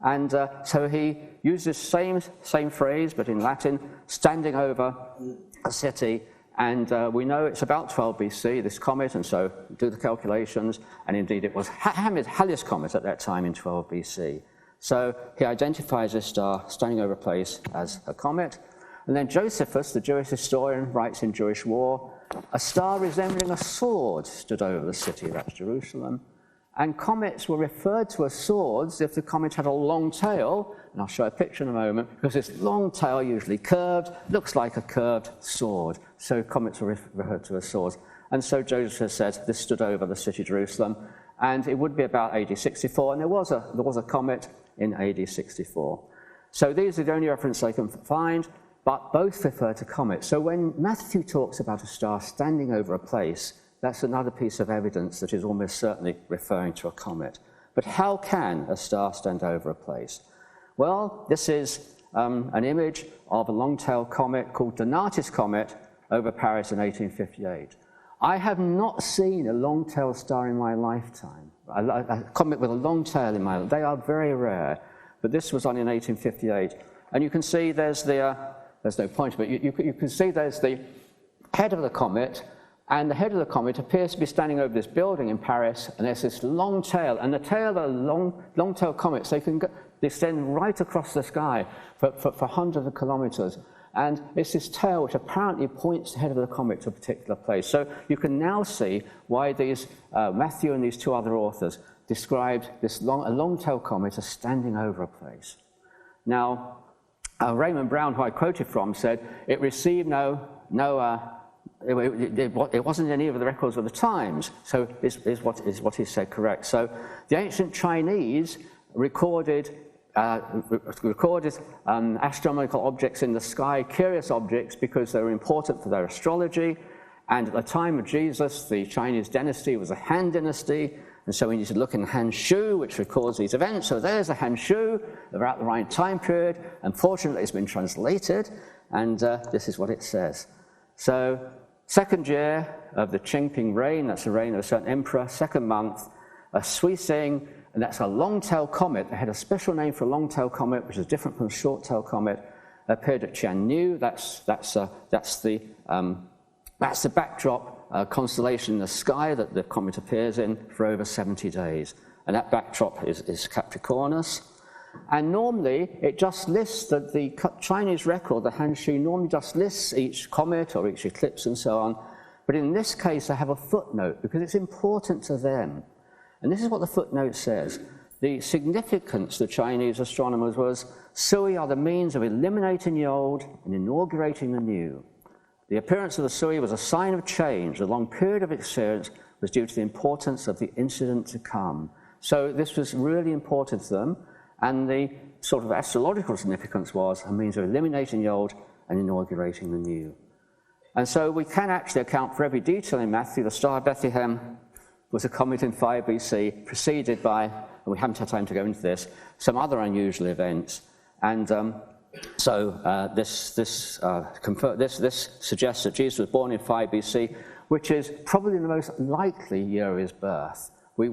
And so he used this same phrase, but in Latin, standing over a city, and we know it's about 12 BC, this comet, and so do the calculations, and indeed it was Halley's comet at that time in 12 BC. So he identifies this star standing over a place as a comet. And then Josephus, the Jewish historian, writes in Jewish War, a star resembling a sword stood over the city, that's Jerusalem. And comets were referred to as swords if the comet had a long tail, and I'll show a picture in a moment, because this long tail, usually curved, looks like a curved sword. So comets were referred to as swords. And so Josephus says this stood over the city Jerusalem, and it would be about AD 64, and there was a comet in AD 64. So these are the only references I can find, but both refer to comets. So when Matthew talks about a star standing over a place, that's another piece of evidence that is almost certainly referring to a comet. But how can a star stand over a place? Well, this is an image of a long-tailed comet called Donatis comet over Paris in 1858. I have not seen a long-tailed star in my lifetime, a comet with a long tail in my life. They are very rare, but this was on in 1858. And you can see there's no point, but you can see there's the head of the comet, and the head of the comet appears to be standing over this building in Paris, and there's this long tail, and the tail of long-tailed comets, they extend right across the sky for hundreds of kilometers. And it's this tail which apparently points the head of the comet to a particular place. So you can now see why these Matthew and these 2 other authors described a long-tailed comet as standing over a place. Now, Raymond Brown, who I quoted from, said it received it wasn't in any of the records of the times, so is what he said correct. So the ancient Chinese recorded astronomical objects in the sky, curious objects, because they were important for their astrology. And at the time of Jesus, the Chinese dynasty was a Han dynasty, and so we need to look in Han Shu, which records these events. So there's a Han Shu about the right time period. Unfortunately, it's been translated, and this is what it says. So, 2nd year of the Qingping reign, that's the reign of a certain emperor, 2nd month, a Suising, and that's a long-tailed comet. They had a special name for a long-tailed comet, which is different from a short-tailed comet, appeared at Tianyu. That's the backdrop constellation in the sky that the comet appears in for over 70 days. And that backdrop is Capricornus. And normally, it just lists the Chinese record, the Han Shu, normally just lists each comet or each eclipse and so on. But in this case, I have a footnote because it's important to them. And this is what the footnote says. The significance of the Chinese astronomers was, Sui are the means of eliminating the old and inaugurating the new. The appearance of the Sui was a sign of change. The long period of experience was due to the importance of the incident to come. So this was really important to them. And the sort of astrological significance was a means of eliminating the old and inaugurating the new. And so we can actually account for every detail in Matthew. The star of Bethlehem was a comet in 5 BC, preceded by, and we haven't had time to go into this, some other unusual events. And this suggests that Jesus was born in 5 BC, which is probably the most likely year of his birth. We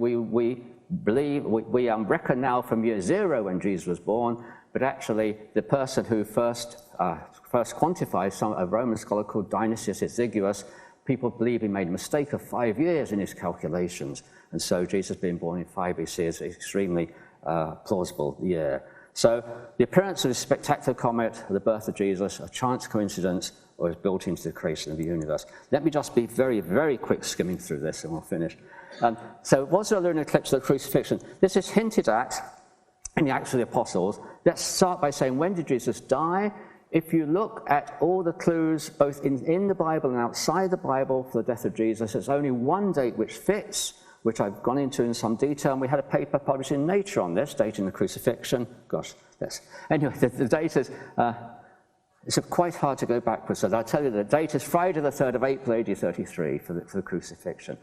reckon now from year 0 when Jesus was born, but actually the person who first quantified, a Roman scholar called Dionysius Exiguus, people believe he made a mistake of 5 years in his calculations, and so Jesus being born in 5 BC is an extremely plausible year. So the appearance of this spectacular comet, the birth of Jesus, a chance coincidence, or is built into the creation of the universe. Let me just be very, very quick skimming through this and we'll finish. So was there a lunar eclipse of the Crucifixion? This is hinted at in the Acts of the Apostles. Let's start by saying, when did Jesus die? If you look at all the clues, both in the Bible and outside the Bible for the death of Jesus, there's only one date which fits, which I've gone into in some detail, and we had a paper published in Nature on this, dating the Crucifixion. Gosh, yes. Anyway, the date is It's quite hard to go backwards. So I'll tell you the date is Friday the 3rd of April, AD 33 for the crucifixion.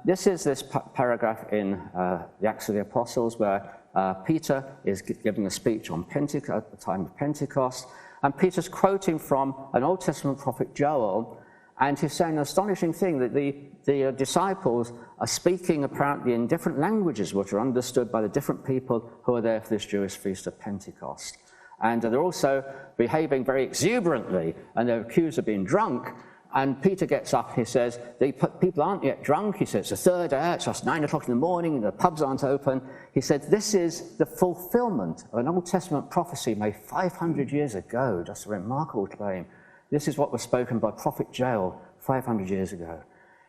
This is this paragraph in the Acts of the Apostles where Peter is giving a speech on Pentecost, at the time of Pentecost, and Peter's quoting from an Old Testament prophet Joel, and he's saying an astonishing thing, that the disciples are speaking apparently in different languages which are understood by the different people who are there for this Jewish feast of Pentecost. And they're also behaving very exuberantly, and they're accused of being drunk. And Peter gets up, he says, people aren't yet drunk. He says, it's the 3rd hour, it's just 9 o'clock in the morning, and the pubs aren't open. He said, this is the fulfillment of an Old Testament prophecy made 500 years ago. Just a remarkable claim. This is what was spoken by prophet Joel 500 years ago.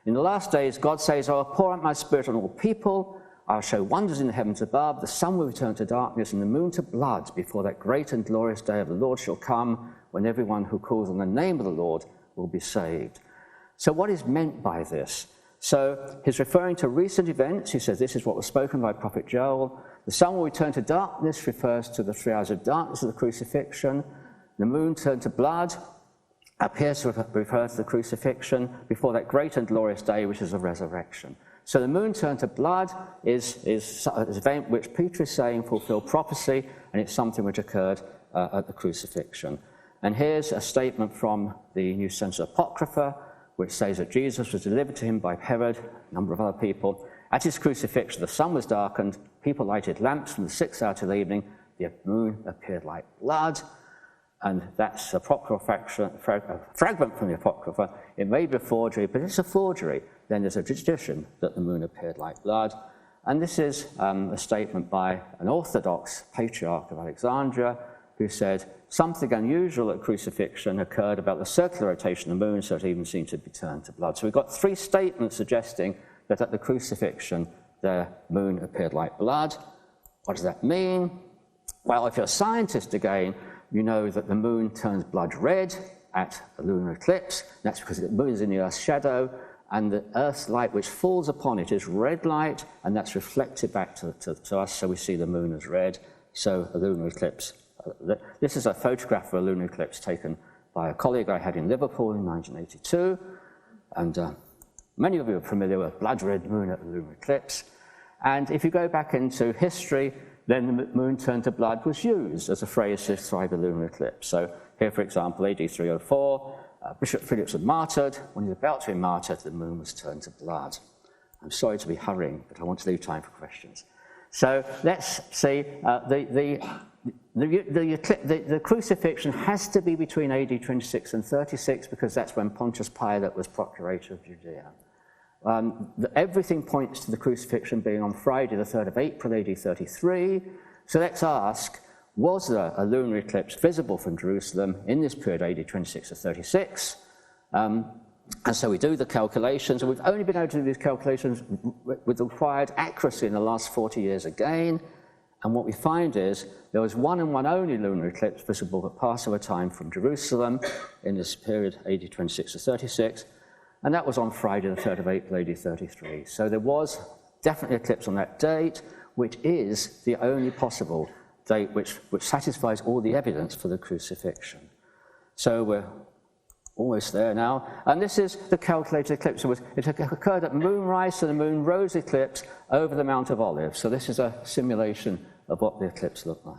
In the last days, God says, I will pour out my spirit on all people. I will show wonders in the heavens above. The sun will return to darkness and the moon to blood before that great and glorious day of the Lord shall come, when everyone who calls on the name of the Lord will be saved. So what is meant by this? So he's referring to recent events. He says this is what was spoken by prophet Joel. The sun will return to darkness refers to the 3 hours of darkness of the crucifixion. The moon turned to blood appears to refer to the crucifixion before that great and glorious day, which is the resurrection. So the moon turned to blood is an event which Peter is saying fulfilled prophecy, and it's something which occurred at the crucifixion. And here's a statement from the New Census Apocrypha, which says that Jesus was delivered to him by Herod, a number of other people. At his crucifixion, the sun was darkened, people lighted lamps from the 6th hour to the evening, the moon appeared like blood. And that's a fragment from the Apocrypha. It may be a forgery, but it's a forgery. Then there's a tradition that the moon appeared like blood. And this is a statement by an Orthodox patriarch of Alexandria who said something unusual at crucifixion occurred about the circular rotation of the moon, so it even seemed to be turned to blood. So we've got 3 statements suggesting that at the crucifixion the moon appeared like blood. What does that mean? Well, if you're a scientist again, you know that the moon turns blood red at a lunar eclipse. That's because the moon is in the Earth's shadow, and the Earth's light which falls upon it is red light, and that's reflected back to us, so we see the moon as red. So a lunar eclipse. This is a photograph of a lunar eclipse taken by a colleague I had in Liverpool in 1982, and many of you are familiar with blood red moon at the lunar eclipse. And if you go back into history, then the moon turned to blood was used as a phrase to describe a lunar eclipse. So here, for example, AD 304, Bishop Phillips was martyred. When he was about to be martyred, the moon was turned to blood. I'm sorry to be hurrying, but I want to leave time for questions. So let's see, the crucifixion has to be between AD 26 and 36 because that's when Pontius Pilate was procurator of Judea. Everything points to the crucifixion being on Friday the 3rd of April, AD 33. So let's ask, was there a lunar eclipse visible from Jerusalem in this period, AD 26 to 36? And so we do the calculations, and we've only been able to do these calculations with the required accuracy in the last 40 years again. And what we find is there was one and one only lunar eclipse visible at Passover time from Jerusalem in this period, AD 26 to 36. And that was on Friday the 3rd of April, AD 33. So there was definitely an eclipse on that date, which is the only possible date which satisfies all the evidence for the crucifixion. So we're almost there now. And this is the calculated eclipse. It occurred at moonrise, so the moon rose eclipse over the Mount of Olives. So this is a simulation of what the eclipse looked like.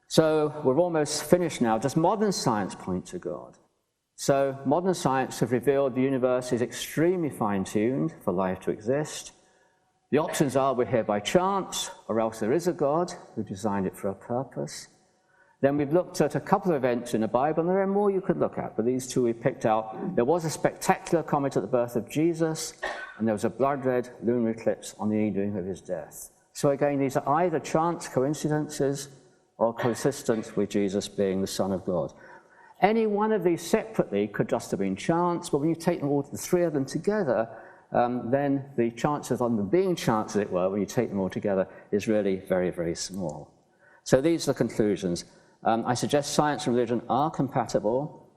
So we're almost finished now. Does modern science point to God? So modern science have revealed the universe is extremely fine-tuned for life to exist. The options are we're here by chance, or else there is a God who designed it for a purpose. Then we've looked at a couple of events in the Bible, and there are more you could look at, but these 2 we picked out. There was a spectacular comet at the birth of Jesus, and there was a blood-red lunar eclipse on the evening of his death. So again, these are either chance coincidences or consistent with Jesus being the Son of God. Any one of these separately could just have been chance, but when you take them all, the 3 of them together, then the chances on them being chance, as it were, when you take them all together, is really very, very small. So these are the conclusions. I suggest science and religion are compatible.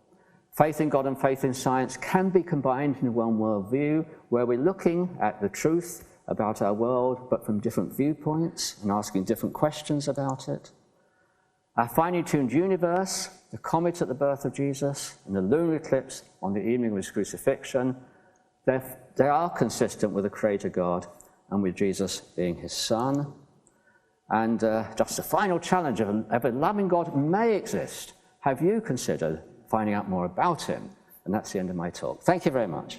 Faith in God and faith in science can be combined in one worldview, where we're looking at the truth about our world, but from different viewpoints and asking different questions about it. Our finely tuned universe, the comet at the birth of Jesus, and the lunar eclipse on the evening of his crucifixion, they are consistent with the Creator God and with Jesus being his Son. And just a final challenge of a loving God may exist. Have you considered finding out more about him? And that's the end of my talk. Thank you very much.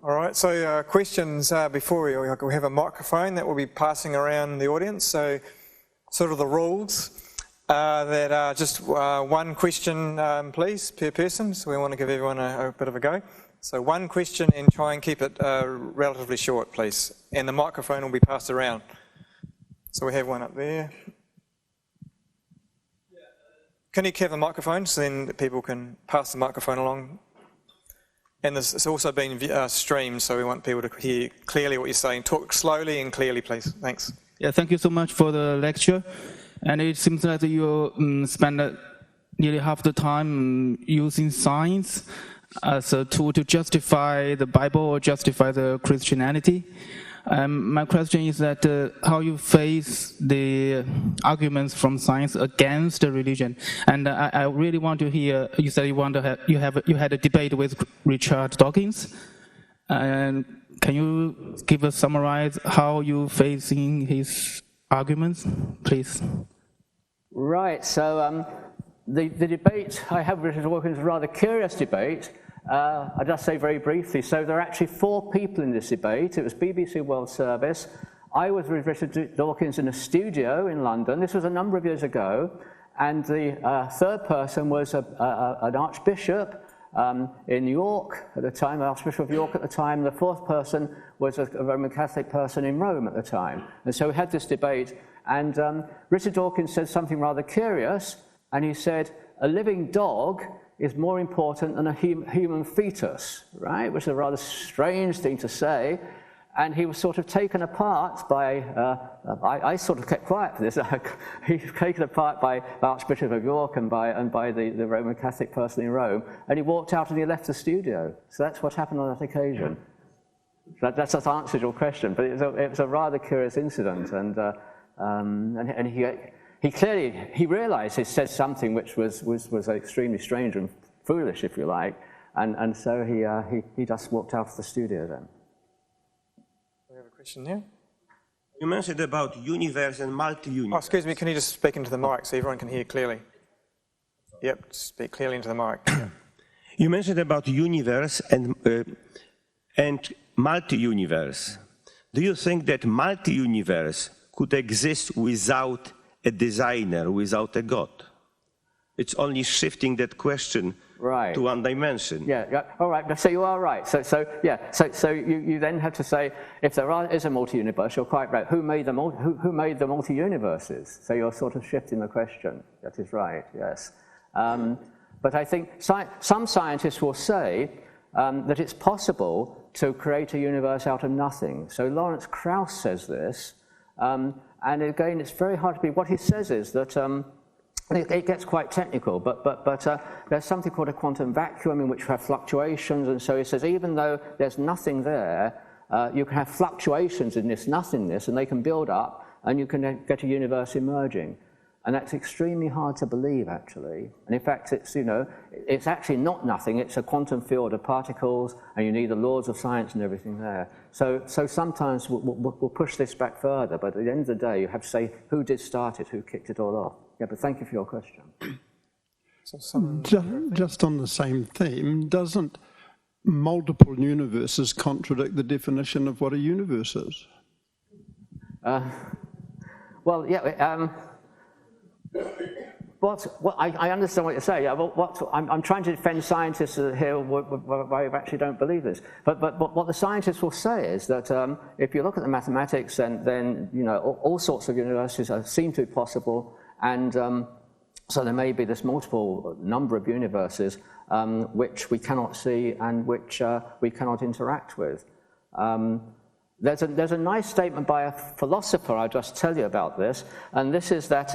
All right, so questions before we have a microphone that will be passing around the audience. So sort of the rules that are just one question, please, per person. So we want to give everyone a bit of a go. So one question and try and keep it relatively short, please. And the microphone will be passed around. So we have one up there. Can you have a microphone so then people can pass the microphone along? And it's also being streamed, so we want people to hear clearly what you're saying. Talk slowly and clearly, please. Thanks. Yeah, thank you so much for the lecture. And it seems that you spend nearly half the time using science as a tool to justify the Bible or justify the Christianity. My question is that how you face the arguments from science against the religion. And I really want to hear, you said you had a debate with Richard Dawkins. And can you give us summarize how you facing his arguments, please? Right, so the debate I have with Richard Dawkins is a rather curious debate. I'll just say very briefly, so there are actually 4 people in this debate. It was BBC World Service. I was with Richard Dawkins in a studio in London. This was a number of years ago. And the third person was an archbishop in York at the time, Archbishop of York at the time. The fourth person was a Roman Catholic person in Rome at the time. And so we had this debate. And Richard Dawkins said something rather curious. And he said, a living dog is more important than a human fetus, right? Which is a rather strange thing to say. And he was sort of taken apart by, I sort of kept quiet for this. He was taken apart by Archbishop of York and by the Roman Catholic person in Rome. And he walked out and he left the studio. So that's what happened on that occasion. That's just answered your question, but it was a rather curious incident. And he clearly realized he said something which was extremely strange and foolish, if you like. And so he just walked out of the studio then. Question there? You mentioned about universe and multi-universe. Oh, excuse me, can you just speak into the mic so everyone can hear clearly? Yep, speak clearly into the mic. Yeah. You mentioned about universe and multi-universe. Do you think that multi-universe could exist without a designer, without a God? It's only shifting that question to one dimension. Yeah. All right. So you are right. So you then have to say, if there is a multi-universe, you're quite right. Who made the multi-universes? So you're sort of shifting the question. That is right. Yes. But I think some scientists will say that it's possible to create a universe out of nothing. So Lawrence Krauss says this, and again, it's very hard to believe. What he says is that. It gets quite technical, but there's something called a quantum vacuum in which you have fluctuations, and so he says even though there's nothing there, you can have fluctuations in this nothingness, and they can build up, and you can get a universe emerging. And that's extremely hard to believe, actually. And in fact, it's actually not nothing. It's a quantum field of particles, and you need the laws of science and everything there. So sometimes we'll push this back further, but at the end of the day, you have to say who did start it, who kicked it all off. Yeah, but thank you for your question. Just on the same theme, doesn't multiple universes contradict the definition of what a universe is? Well, yeah. I understand what you're saying. I'm trying to defend scientists here where I actually don't believe this. But what the scientists will say is that if you look at the mathematics, then all sorts of universes seem to be possible, and so there may be this multiple number of universes which we cannot see and which we cannot interact with. There's a nice statement by a philosopher, I'll just tell you about this, and this is that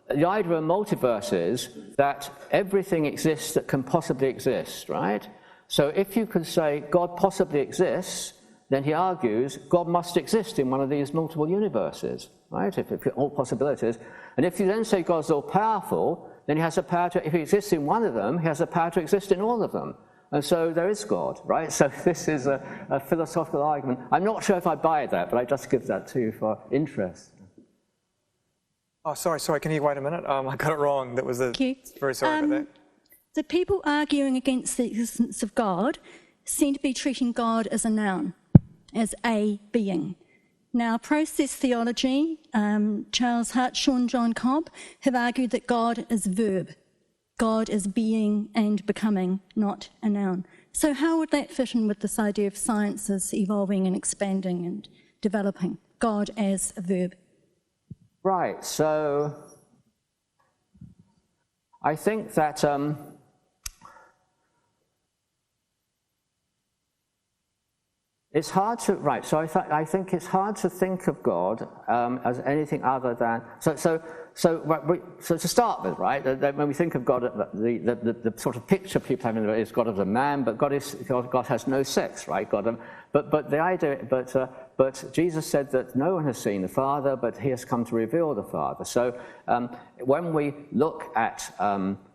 the idea of a multiverse is that everything exists that can possibly exist, right? So if you can say God possibly exists, then he argues God must exist in one of these multiple universes, right? If all possibilities. And if you then say God's all-powerful, then he has the power to, if he exists in one of them, he has the power to exist in all of them. And so there is God, right? So this is a philosophical argument. I'm not sure if I buy that, but I just give that to you for interest. Oh, sorry, can you wait a minute? I got it wrong. That was a... Thank you. Very sorry about that. The people arguing against the existence of God seem to be treating God as a noun, as a being. Now, process theology, Charles Hart, Sean John Cobb, have argued that God is verb. God is being and becoming, not a noun. So how would that fit in with this idea of sciences evolving and expanding and developing? God as a verb. Right, so I think that it's hard to, right, so I think it's hard to think of God as anything other than, so to start with, right, when we think of God, the sort of picture people have in there is God as a man, but God has no sex, right? But the idea, but Jesus said that no one has seen the Father, but he has come to reveal the Father. So when we look at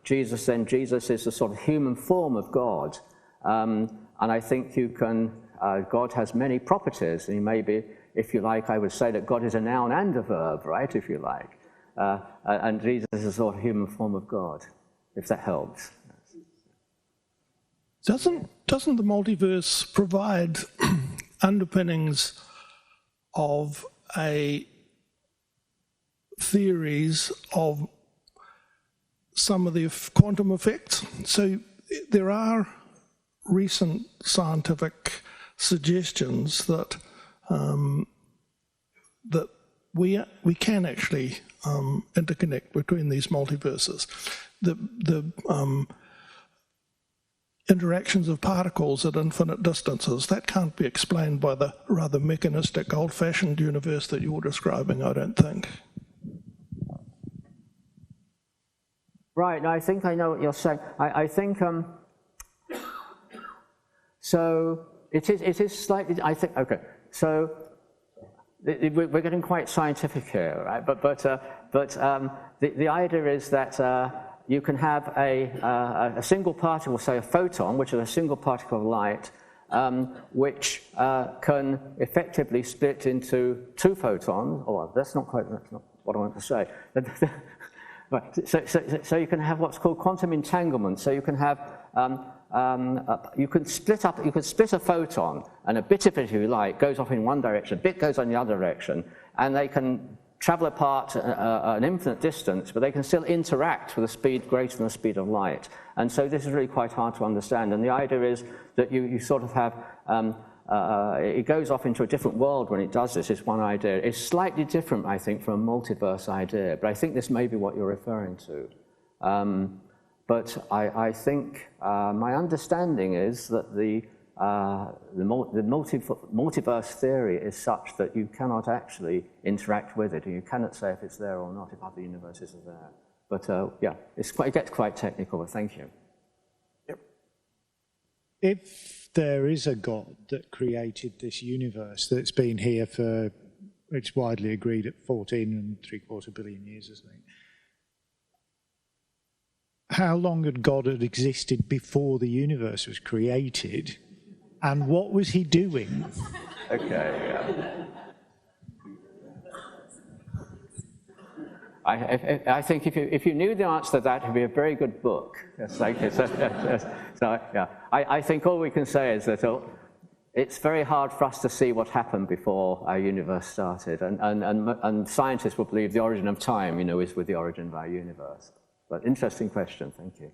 Jesus, then Jesus is the sort of human form of God, and I think you can. God has many properties, and he may be, if you like, I would say that God is a noun and a verb, right, if you like. And Jesus is a sort of human form of God, if that helps. Doesn't the multiverse provide underpinnings of theories of some of the quantum effects? So there are recent scientific suggestions that that we can actually interconnect between these multiverses. The interactions of particles at infinite distances, that can't be explained by the rather mechanistic, old-fashioned universe that you're describing, I don't think. Right, I think I know what you're saying. I think so it is slightly, I think, okay, so we're getting quite scientific here, right? But the idea is that you can have a single particle, say a photon, which is a single particle of light, which can effectively split into two photons. Oh, that's not what I want to say. Right. So you can have what's called quantum entanglement. So you can have you can split a photon, and a bit of it, if you like, goes off in one direction, a bit goes on the other direction, and they can travel apart an infinite distance, but they can still interact with a speed greater than the speed of light. And so this is really quite hard to understand. And the idea is that you sort of have, it goes off into a different world when it does this, is one idea. It's slightly different, I think, from a multiverse idea, but I think this may be what you're referring to. But I think my understanding is that the multiverse theory is such that you cannot actually interact with it, and you cannot say if it's there or not, if other universes are there. But yeah, it gets quite technical, but thank you. Yep. If there is a God that created this universe that's been here for, it's widely agreed at 14.75 billion years or something, how long had God existed before the universe was created? And what was he doing? Okay, yeah. I think if you knew the answer to that, it would be a very good book. Yes, thank you. So, yeah. I think all we can say is that it's very hard for us to see what happened before our universe started. And scientists will believe the origin of time, is with the origin of our universe. But interesting question, thank you.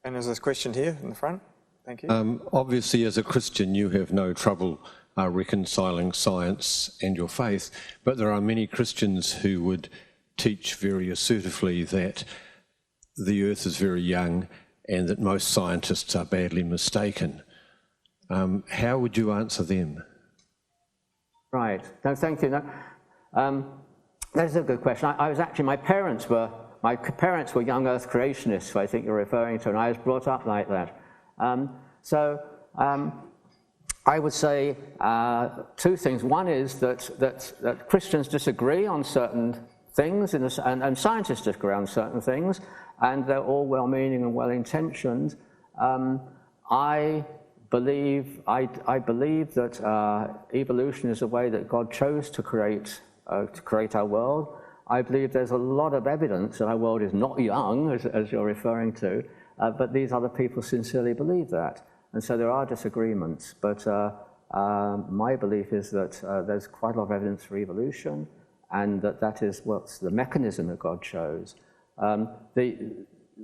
And there's this question here in the front. Thank you. Obviously, as a Christian, you have no trouble reconciling science and your faith, but there are many Christians who would teach very assertively that the earth is very young and that most scientists are badly mistaken. How would you answer them? Right. No, thank you. No, That's a good question. I was actually, my parents were young Earth creationists, who I think you're referring to, and I was brought up like that. I would say two things. One is that Christians disagree on certain things, and scientists disagree on certain things, and they're all well-meaning and well-intentioned. I believe that evolution is a way that God chose to create our world. I believe there's a lot of evidence that our world is not young, as you're referring to, but these other people sincerely believe that. And so there are disagreements, but my belief is that there's quite a lot of evidence for evolution, and that is what's the mechanism that God chose. The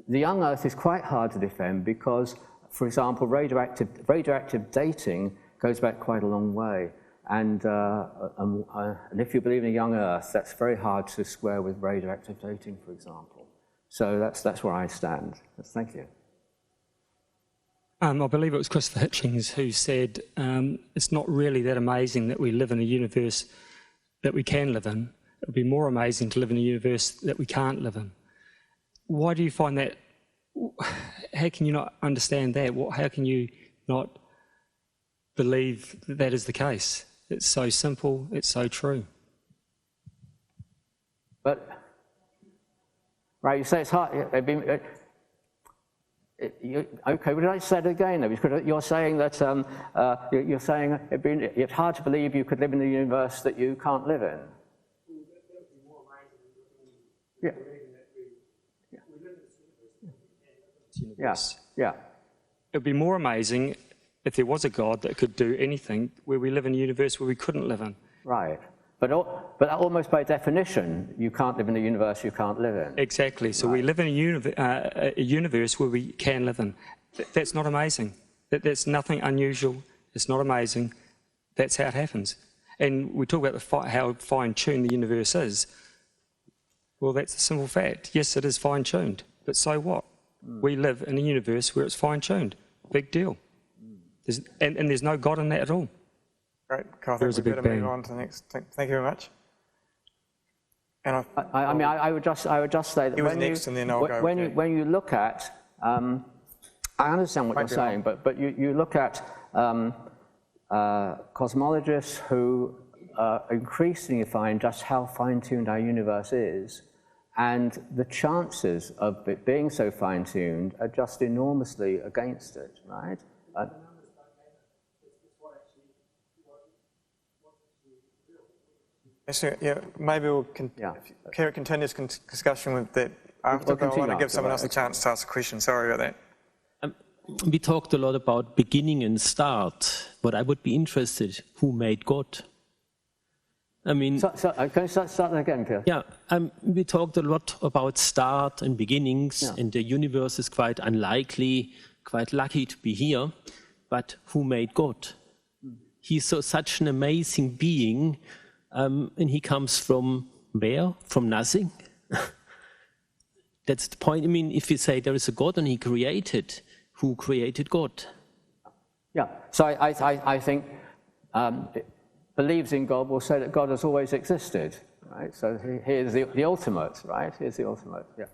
young Earth is quite hard to defend because, for example, radioactive dating goes back quite a long way. And if you believe in a young Earth, that's very hard to square with radioactive dating, for example. So that's where I stand. Thank you. I believe it was Christopher Hitchens who said, it's not really that amazing that we live in a universe that we can live in. It would be more amazing to live in a universe that we can't live in. Why do you find that? How can you not understand that? How can you not believe that is the case? It's so simple, it's so true. But, right, you say it's hard. Okay, would I say it again? Because you're saying that it's hard to believe you could live in a universe that you can't live in. Yeah. Yes. Yeah. It would be more amazing if there was a God that could do anything, where we live in a universe where we couldn't live in. Right. But almost by definition, you can't live in a universe you can't live in. Exactly. So we live in a universe where we can live in. That's not amazing. That's nothing unusual. It's not amazing. That's how it happens. And we talk about how fine-tuned the universe is. Well, that's a simple fact. Yes, it is fine-tuned. But so what? We live in a universe where it's fine-tuned. Big deal. And there's no God in that at all. Great, Carl, I think we better move on to the next. Thank you very much. And I would just say that when you look at, I understand what you're saying, but you look at cosmologists who increasingly find just how fine-tuned our universe is, and the chances of it being so fine-tuned are just enormously against it, right? Yeah, maybe we'll continue this discussion with that after, but I want to give someone else a chance to ask a question. Sorry about that. We talked a lot about beginning and start, but I would be interested, who made God? I mean... can you start that again, Pierre? Yeah, we talked a lot about start and beginnings, and the universe is quite unlikely, quite lucky to be here, but who made God? He's such an amazing being, and he comes from where? From nothing. That's the point. I mean, if you say there is a God and he created, who created God? Yeah, so I think believes in God will say that God has always existed, right? So he is the ultimate, right? He is the ultimate, yeah.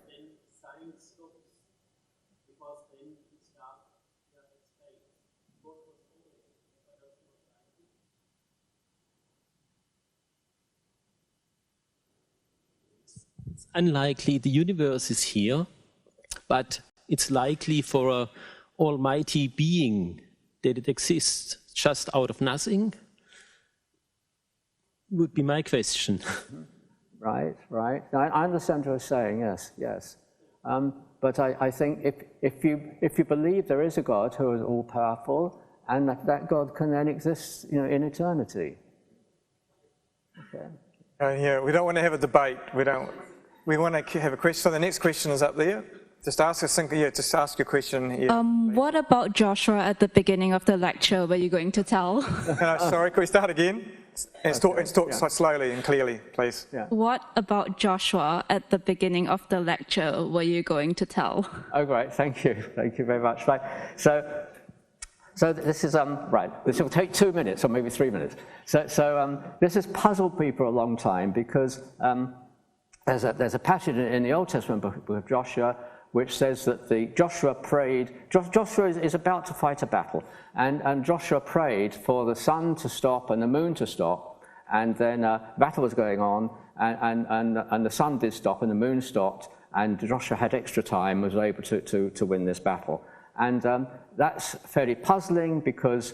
Unlikely the universe is here, but it's likely for an almighty being that it exists just out of nothing, would be my question. Right. I understand what you're saying, yes. But I think if you believe there is a God who is all-powerful, and that God can then exist, in eternity. Okay. We don't want to have a debate. We want to have a question. So the next question is up there. Just ask your question here. What about Joshua at the beginning of the lecture? Were you going to tell? Sorry, can we start again? And talk slowly and clearly, please. Yeah. What about Joshua at the beginning of the lecture were you going to tell? Oh, great. Thank you very much. Right. So So this is, right, this will take 2 minutes or maybe 3 minutes. So this has puzzled people a long time because there's a passage in the Old Testament book of Joshua which says that Joshua prayed, Joshua is about to fight a battle, and Joshua prayed for the sun to stop and the moon to stop, and then battle was going on, and the sun did stop and the moon stopped, and Joshua had extra time, was able to win this battle. And that's fairly puzzling because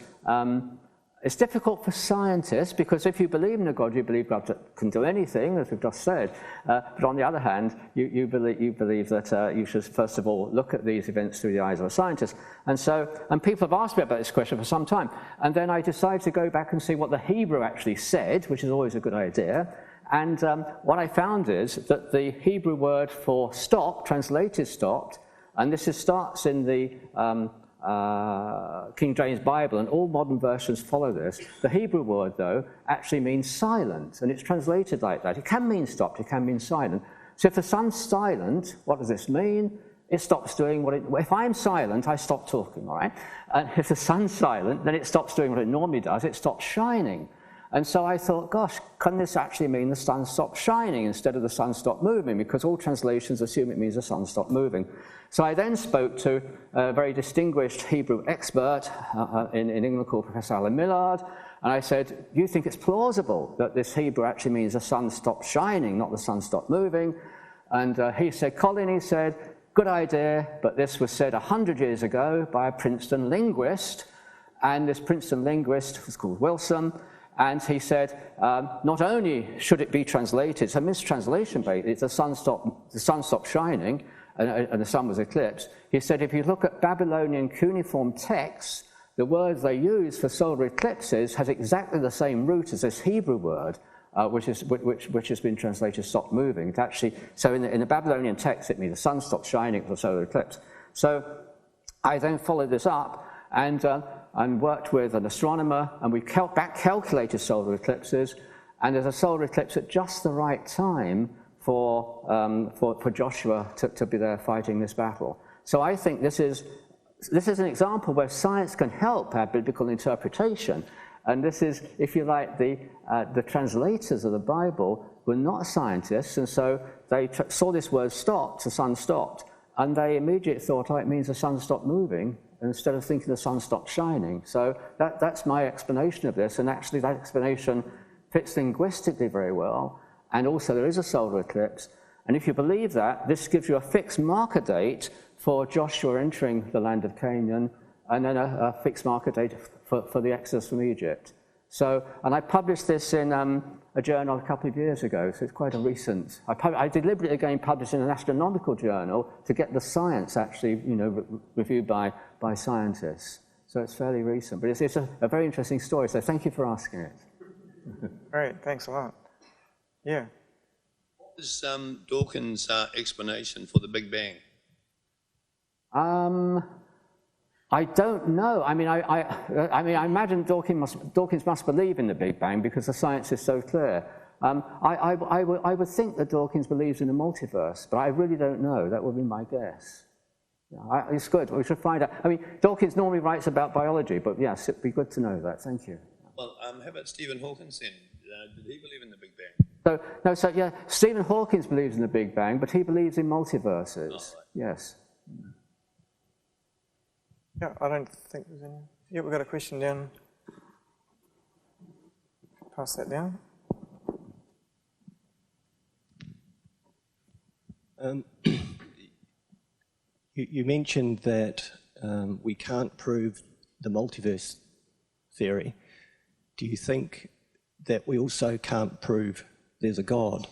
it's difficult for scientists, because if you believe in a God, you believe God can do anything, as we've just said. But on the other hand, you believe that you should first of all look at these events through the eyes of a scientist. And people have asked me about this question for some time. And then I decided to go back and see what the Hebrew actually said, which is always a good idea. And what I found is that the Hebrew word for stop, translated stopped, and this starts in the King James Bible, and all modern versions follow this. The Hebrew word, though, actually means silent, and it's translated like that. It can mean stopped, it can mean silent. So if the sun's silent, what does this mean? It stops doing what it... If I'm silent, I stop talking, all right? And if the sun's silent, then it stops doing what it normally does, it stops shining. And so I thought, gosh, can this actually mean the sun stopped shining instead of the sun stopped moving? Because all translations assume it means the sun stopped moving. So I then spoke to a very distinguished Hebrew expert in England called Professor Alan Millard, and I said, do you think it's plausible that this Hebrew actually means the sun stopped shining, not the sun stopped moving? And he said, Colin, he said, good idea, but this was said 100 years ago by a Princeton linguist, and this Princeton linguist was called Wilson. And he said, not only should it be translated, it's a mistranslation, it's the sun stopped shining, and the sun was eclipsed. He said, if you look at Babylonian cuneiform texts, the words they use for solar eclipses has exactly the same root as this Hebrew word, which has been translated "stopped moving." It actually, so in the Babylonian text, it means the sun stopped shining for solar eclipse. So I then followed this up and worked with an astronomer, and we back calculated solar eclipses, and there's a solar eclipse at just the right time for Joshua to be there fighting this battle. So I think this is an example where science can help our biblical interpretation. And this is, if you like, the translators of the Bible were not scientists, and so they saw this word stopped, the sun stopped, and they immediately thought, oh, it means the sun stopped moving, instead of thinking the sun stopped shining. So that's my explanation of this, and actually that explanation fits linguistically very well. And also there is a solar eclipse, and if you believe that, this gives you a fixed marker date for Joshua entering the land of Canaan, and then a fixed marker date for the Exodus from Egypt. So, and I published this in a journal a couple of years ago, so it's quite a recent. I deliberately again published in an astronomical journal to get the science actually, reviewed by scientists. So it's fairly recent, but it's a very interesting story. So thank you for asking it. Great, thanks a lot. Yeah. What was Dawkins' explanation for the Big Bang? I don't know. I mean, I imagine Dawkins must believe in the Big Bang because the science is so clear. I would think that Dawkins believes in the multiverse, but I really don't know. That would be my guess. Yeah, it's good. We should find out. I mean, Dawkins normally writes about biology, but yes, it'd be good to know that. Thank you. Well, how about Stephen Hawking then? Did he believe in the Big Bang? So Stephen Hawking believes in the Big Bang, but he believes in multiverses. Oh, right. Yes. Yeah, I don't think there's any. Yeah, we've got a question down. Pass that down. You mentioned that we can't prove the multiverse theory. Do you think that we also can't prove there's a God?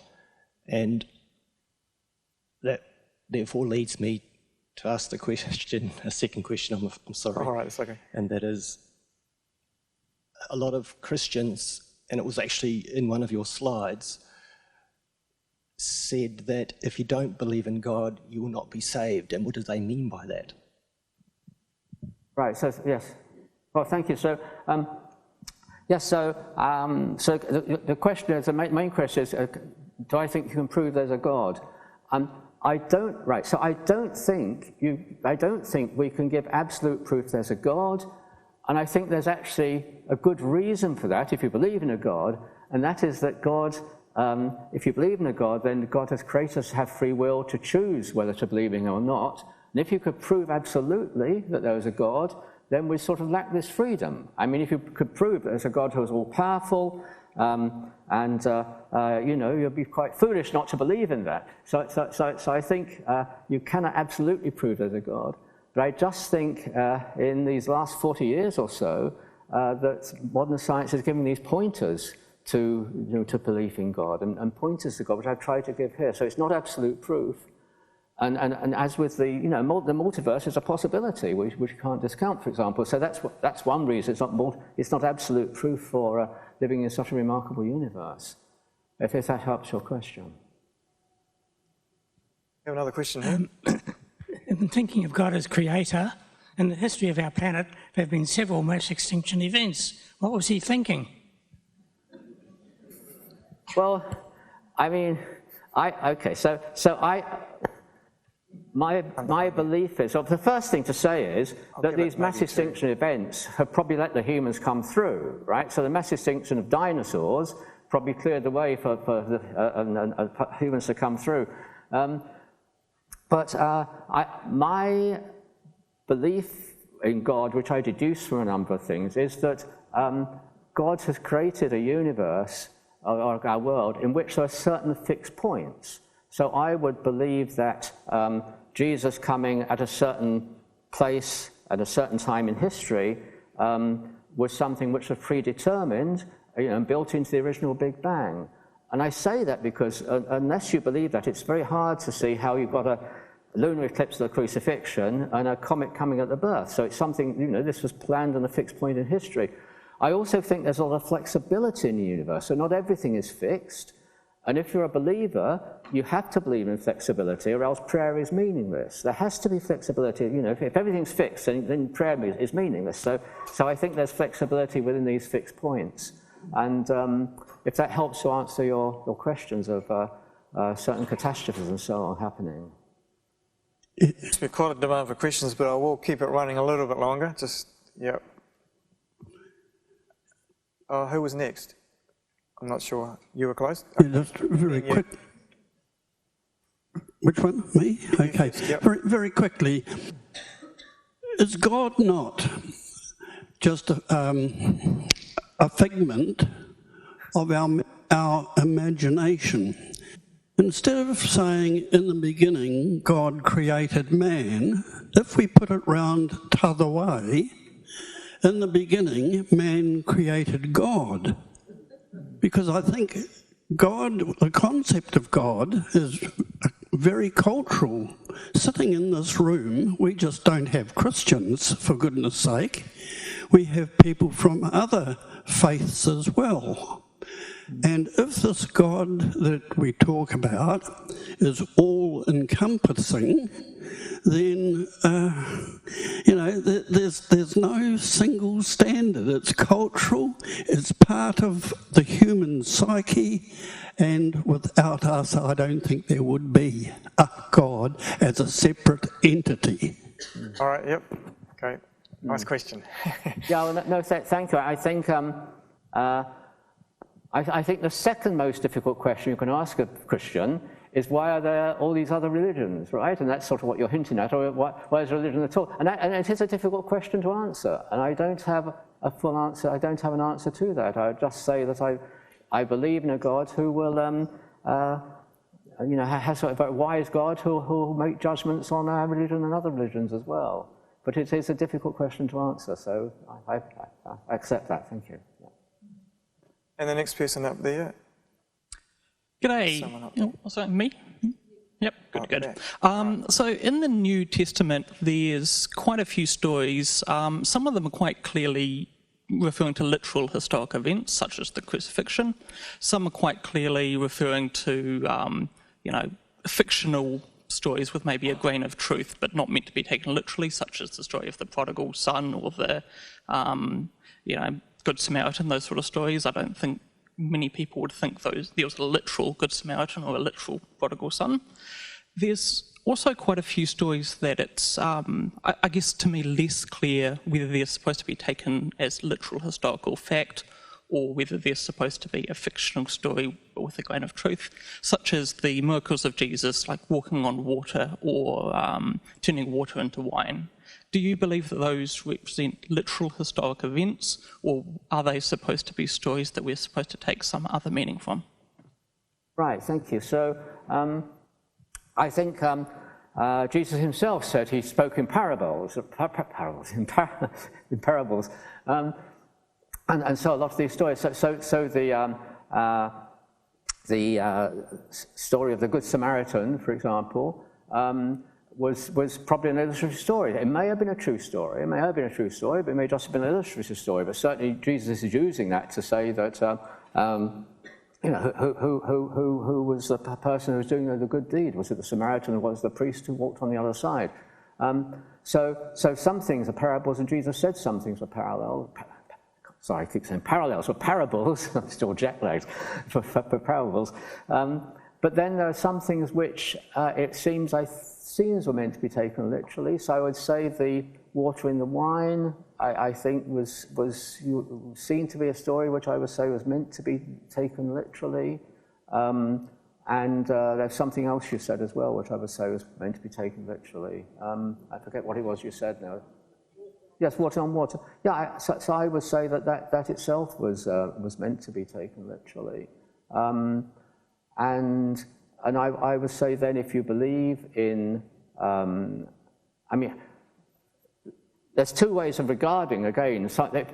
And that therefore leads me to ask the question, a second question, I'm sorry. All right, it's okay. And that is, a lot of Christians, and it was actually in one of your slides, said that if you don't believe in God, you will not be saved. And what do they mean by that? Right, so yes. Well, thank you. So, so the question is, the main question is, do I think you can prove there's a God? I don't think we can give absolute proof there's a God, And I think there's actually a good reason for that if you believe in a God, and that is that God, if you believe in a God, then God has created us to have free will to choose whether to believe in him or not. And if you could prove absolutely that there was a God, then we sort of lack this freedom. I mean, if you could prove that there's a God who is all-powerful, you'd be quite foolish not to believe in that. So I think you cannot absolutely prove there's a God. But I just think in these last 40 years or so that modern science is giving these pointers to belief in God and pointers to God, which I've tried to give here. So it's not absolute proof. And as with the multiverse is a possibility which you can't discount, for example. So that's one reason it's not absolute proof for living in such a remarkable universe. If that helps your question. We have another question here. In thinking of God as creator, in the history of our planet, there have been several mass extinction events. What was he thinking? Well, I mean, my belief is, the first thing to say is that these mass extinction events have probably let the humans come through, right? So the mass extinction of dinosaurs probably cleared the way for humans to come through. But my belief in God, which I deduce from a number of things, is that God has created a universe, or our world, in which there are certain fixed points. So I would believe that Jesus coming at a certain place at a certain time in history was something which was predetermined, and built into the original Big Bang. And I say that because unless you believe that, it's very hard to see how you've got a lunar eclipse of the Crucifixion and a comet coming at the birth. So it's something, this was planned on a fixed point in history. I also think there's a lot of flexibility in the universe, so not everything is fixed. And if you're a believer, you have to believe in flexibility, or else prayer is meaningless. There has to be flexibility. If everything's fixed, then prayer is meaningless. So I think there's flexibility within these fixed points. And if that helps to answer your questions of certain catastrophes and so on happening. It's been quite a demand for questions, but I will keep it running a little bit longer. Who was next? I'm not sure. You were close? Yeah, just very quick. Which one? Me? Okay. Yep. Very quickly. Is God not just a figment of our imagination? Instead of saying in the beginning God created man, if we put it round t'other way, in the beginning man created God. Because I think God, the concept of God, is very cultural. Sitting in this room, we just don't have Christians, for goodness sake. We have people from other faiths as well. And if this God that we talk about is all-encompassing, then, there's no single standard. It's cultural, it's part of the human psyche, and without us, I don't think there would be a God as a separate entity. All right, yep, okay, nice question. Thank you. I think the second most difficult question you can ask a Christian is why are there all these other religions, right? And that's sort of what you're hinting at, or why is religion at all? And it is a difficult question to answer, and I don't have a full answer, I don't have an answer to that. I would just say that I believe in a God who will, has sort of a wise God who will make judgments on our religion and other religions as well. But it is a difficult question to answer, so I accept that, thank you. Yeah. And the next person up there. G'day. Me? Yep, good. So in the New Testament, there's quite a few stories. Some of them are quite clearly referring to literal historic events, such as the Crucifixion. Some are quite clearly referring to, fictional stories with maybe a grain of truth, but not meant to be taken literally, such as the story of the prodigal son or the, Good Samaritan, those sort of stories. I don't think many people would think there was a literal Good Samaritan or a literal prodigal son. There's also quite a few stories that it's, I guess to me, less clear whether they're supposed to be taken as literal historical fact or whether they're supposed to be a fictional story with a grain of truth, such as the miracles of Jesus, like walking on water or turning water into wine. Do you believe that those represent literal historic events, or are they supposed to be stories that we're supposed to take some other meaning from? Right, thank you. So I think Jesus himself said he spoke in parables, in parables. And so a lot of these stories, so the story of the Good Samaritan, for example, was probably an illustrative story. It may have been a true story, but it may just have been an illustrative story. But certainly Jesus is using that to say that, you know, who was the person who was doing the good deed? Was it the Samaritan, or was it the priest who walked on the other side? So some things are parables, and Jesus said some things are parallel. Sorry, I keep saying parallels or parables. I'm still jet-lagged for parables. But then there are some things which it seems were meant to be taken literally. So I would say the water in the wine, I think was seen to be a story which I would say was meant to be taken literally. And there's something else you said as well, which I would say was meant to be taken literally. I forget what it was you said now. Yes, water on water. Yeah, so I would say that itself was meant to be taken literally. And I would say then, if you believe in, I mean, there's two ways of regarding, again,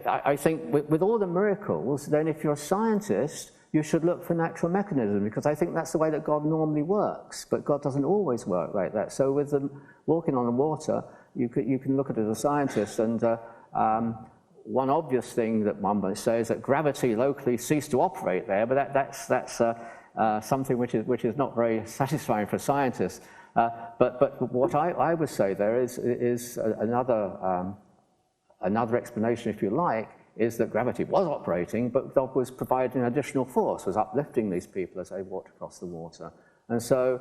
I think with all the miracles, then if you're a scientist, you should look for natural mechanism, because I think that's the way that God normally works, but God doesn't always work like that. So with them walking on the water, you can look at it as a scientist, and one obvious thing that one might say is that gravity locally ceased to operate there, but that's something which is not very satisfying for scientists. But what I would say there is another explanation, if you like, is that gravity was operating, but God was providing an additional force, was uplifting these people as they walked across the water. And so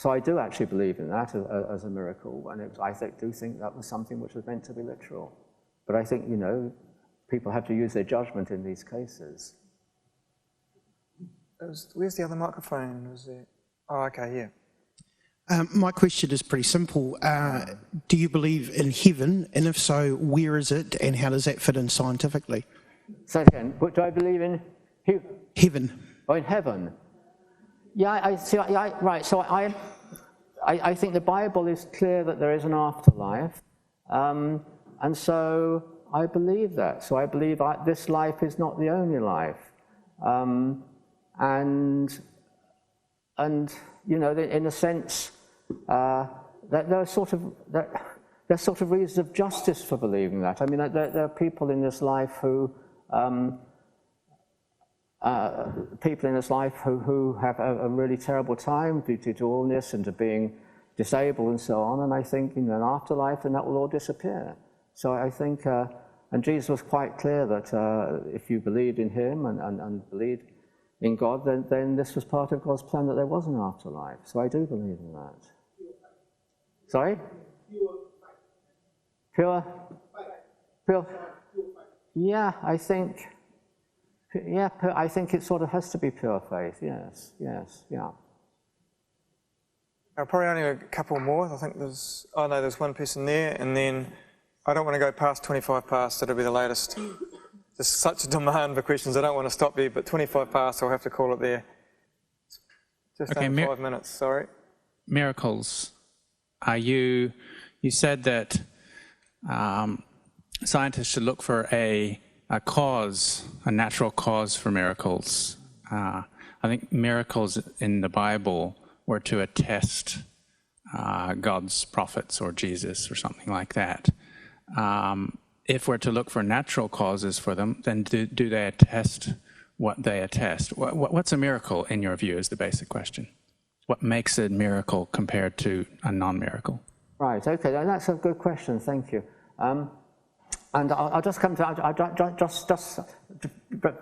I do actually believe in that as a miracle, and I do think that was something which was meant to be literal. But I think, you know, people have to use their judgment in these cases. Where's the other microphone? Was it? Oh, okay, yeah. My question is pretty simple. Do you believe in heaven? And if so, where is it, and how does that fit in scientifically? Say it again. What do I believe in? Heaven. Oh, in heaven. Yeah, right. So I think the Bible is clear that there is an afterlife, and so I believe that. So I believe this life is not the only life, and you know, in a sense, that there's sort of reasons of justice for believing that. I mean, there are people in this life who have a really terrible time due to illness and to being disabled and so on. And I think in an afterlife, then that will all disappear. So I think, and Jesus was quite clear that if you believed in him and believed in God, then this was part of God's plan, that there was an afterlife. So I do believe in that. Sorry? Pure? Yeah, I think it sort of has to be pure faith. Yes, yeah. Probably only a couple more. I think there's one person there, and then I don't want to go past 25 past. That'll be the latest. There's such a demand for questions. I don't want to stop you, but 25 past, I'll have to call it there. Just under 5 minutes. Sorry. Miracles. You said that scientists should look for a cause, a natural cause for miracles. I think miracles in the Bible were to attest God's prophets or Jesus or something like that. If we're to look for natural causes for them, then do they attest what they attest? What's a miracle in your view is the basic question. What makes a miracle compared to a non-miracle? Right, okay, that's a good question, thank you. And I'll just come to, just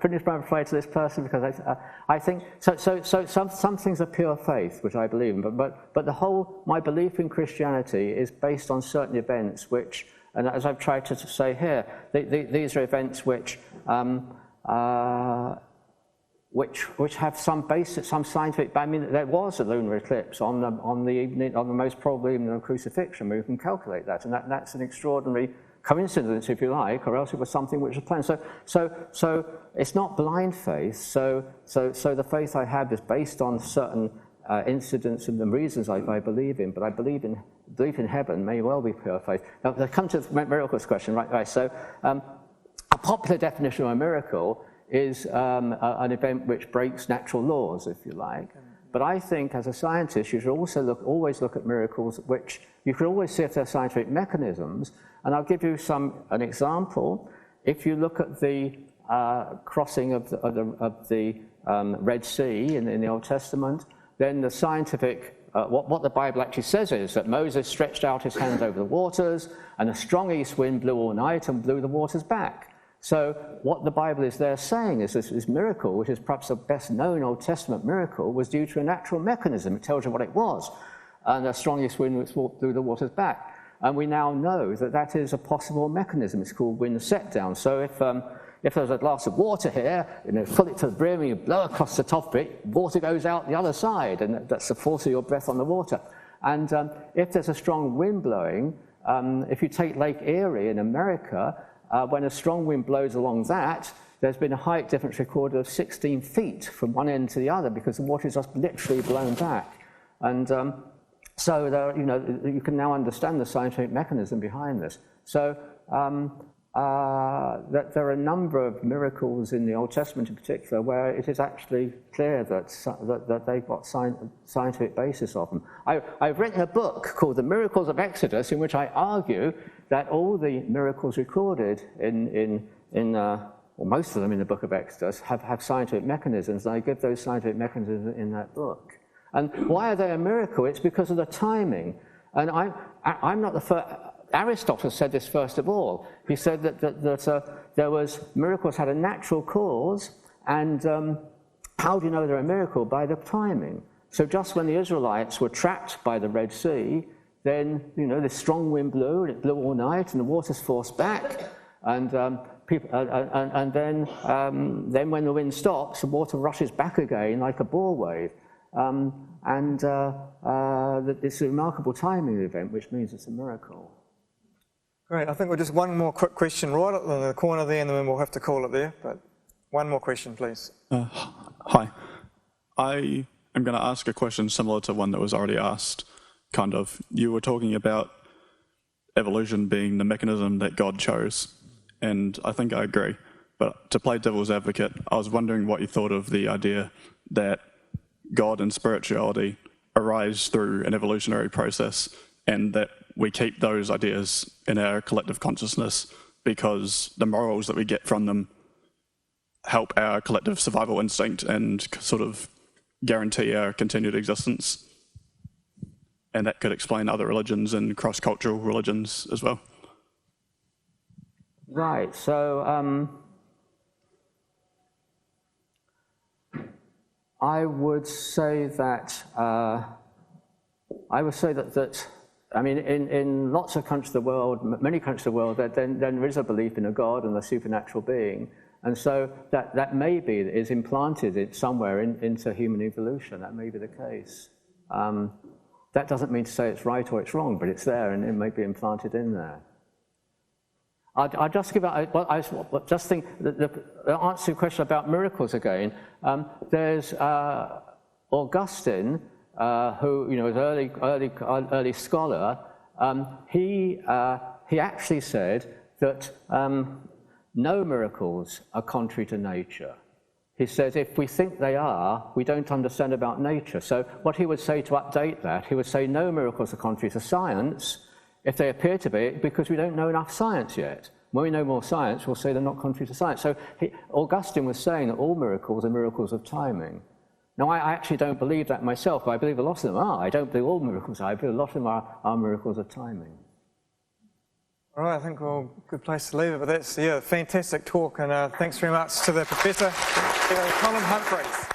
finish my reply to this person, because I think, some things are pure faith, which I believe in, but the whole, my belief in Christianity is based on certain events which, and as I've tried to say here, these are events which have some basis, some scientific. I mean, there was a lunar eclipse on the most probable evening of Crucifixion. We can calculate that, and that's an extraordinary coincidence, if you like, or else it was something which was planned. So it's not blind faith. So the faith I have is based on certain incidents and the reasons I believe in. But I believe in heaven may well be pure faith. Now, to come to the miracles question, right? So a popular definition of a miracle is an event which breaks natural laws, if you like. But I think, as a scientist, you should also always look at miracles which you can always see if they're scientific mechanisms. And I'll give you an example. If you look at the crossing of the Red Sea in the Old Testament, then the scientific, what the Bible actually says is that Moses stretched out his hands over the waters, and a strong east wind blew all night and blew the waters back. So what the Bible is there saying is this miracle, which is perhaps the best known Old Testament miracle, was due to a natural mechanism. It tells you what it was. And a strong east wind which blew the waters back. And we now know that that is a possible mechanism. It's called wind set down. So if there's a glass of water here, fill it to the brim, and you blow across the top of it, water goes out the other side, and that's the force of your breath on the water. And if there's a strong wind blowing, if you take Lake Erie in America, when a strong wind blows along that, there's been a height difference recorded of 16 feet from one end to the other, because the water is just literally blown back. And so there, you can now understand the scientific mechanism behind this. So that there are a number of miracles in the Old Testament in particular where it is actually clear that they've got scientific basis of them. I've written a book called The Miracles of Exodus, in which I argue that all the miracles recorded or most of them in the book of Exodus have scientific mechanisms, and I give those scientific mechanisms in that book. And why are they a miracle? It's because of the timing. And I'm not the first. Aristotle said this first of all. He said that miracles had a natural cause, and how do you know they're a miracle? By the timing. So just when the Israelites were trapped by the Red Sea, then this strong wind blew, and it blew all night, and the waters forced back, and then when the wind stops, the water rushes back again like a ball wave. It's a remarkable timing event, which means it's a miracle. Great. I think we'll just one more quick question right at the corner there, and then we'll have to call it there. But one more question, please. Hi. I am going to ask a question similar to one that was already asked. Kind of. You were talking about evolution being the mechanism that God chose, and I think I agree. But to play devil's advocate, I was wondering what you thought of the idea that God and spirituality arise through an evolutionary process, and that we keep those ideas in our collective consciousness because the morals that we get from them help our collective survival instinct and sort of guarantee our continued existence. And that could explain other religions and cross-cultural religions as well. Right, so I would say that I mean, in lots of countries of the world, many countries of the world, then there is a belief in a God and a supernatural being, and so that maybe is implanted somewhere into human evolution. That may be the case. That doesn't mean to say it's right or it's wrong, but it's there, and it may be implanted in there. I'll just give out. Well, I just think the answer to your question about miracles again. There's Augustine, who is an early scholar. He actually said that no miracles are contrary to nature. He says if we think they are, we don't understand about nature. So what he would say to update that, he would say no miracles are contrary to science. If they appear to be, because we don't know enough science yet. When we know more science, we'll say they're not contrary to science. So Augustine was saying that all miracles are miracles of timing. Now, I actually don't believe that myself, but I believe a lot of them are. I don't believe all miracles are. I believe a lot of them are miracles of timing. All right, I think we're a good place to leave it, but that's, yeah, fantastic talk, and thanks very much to the professor, Colin Humphreys.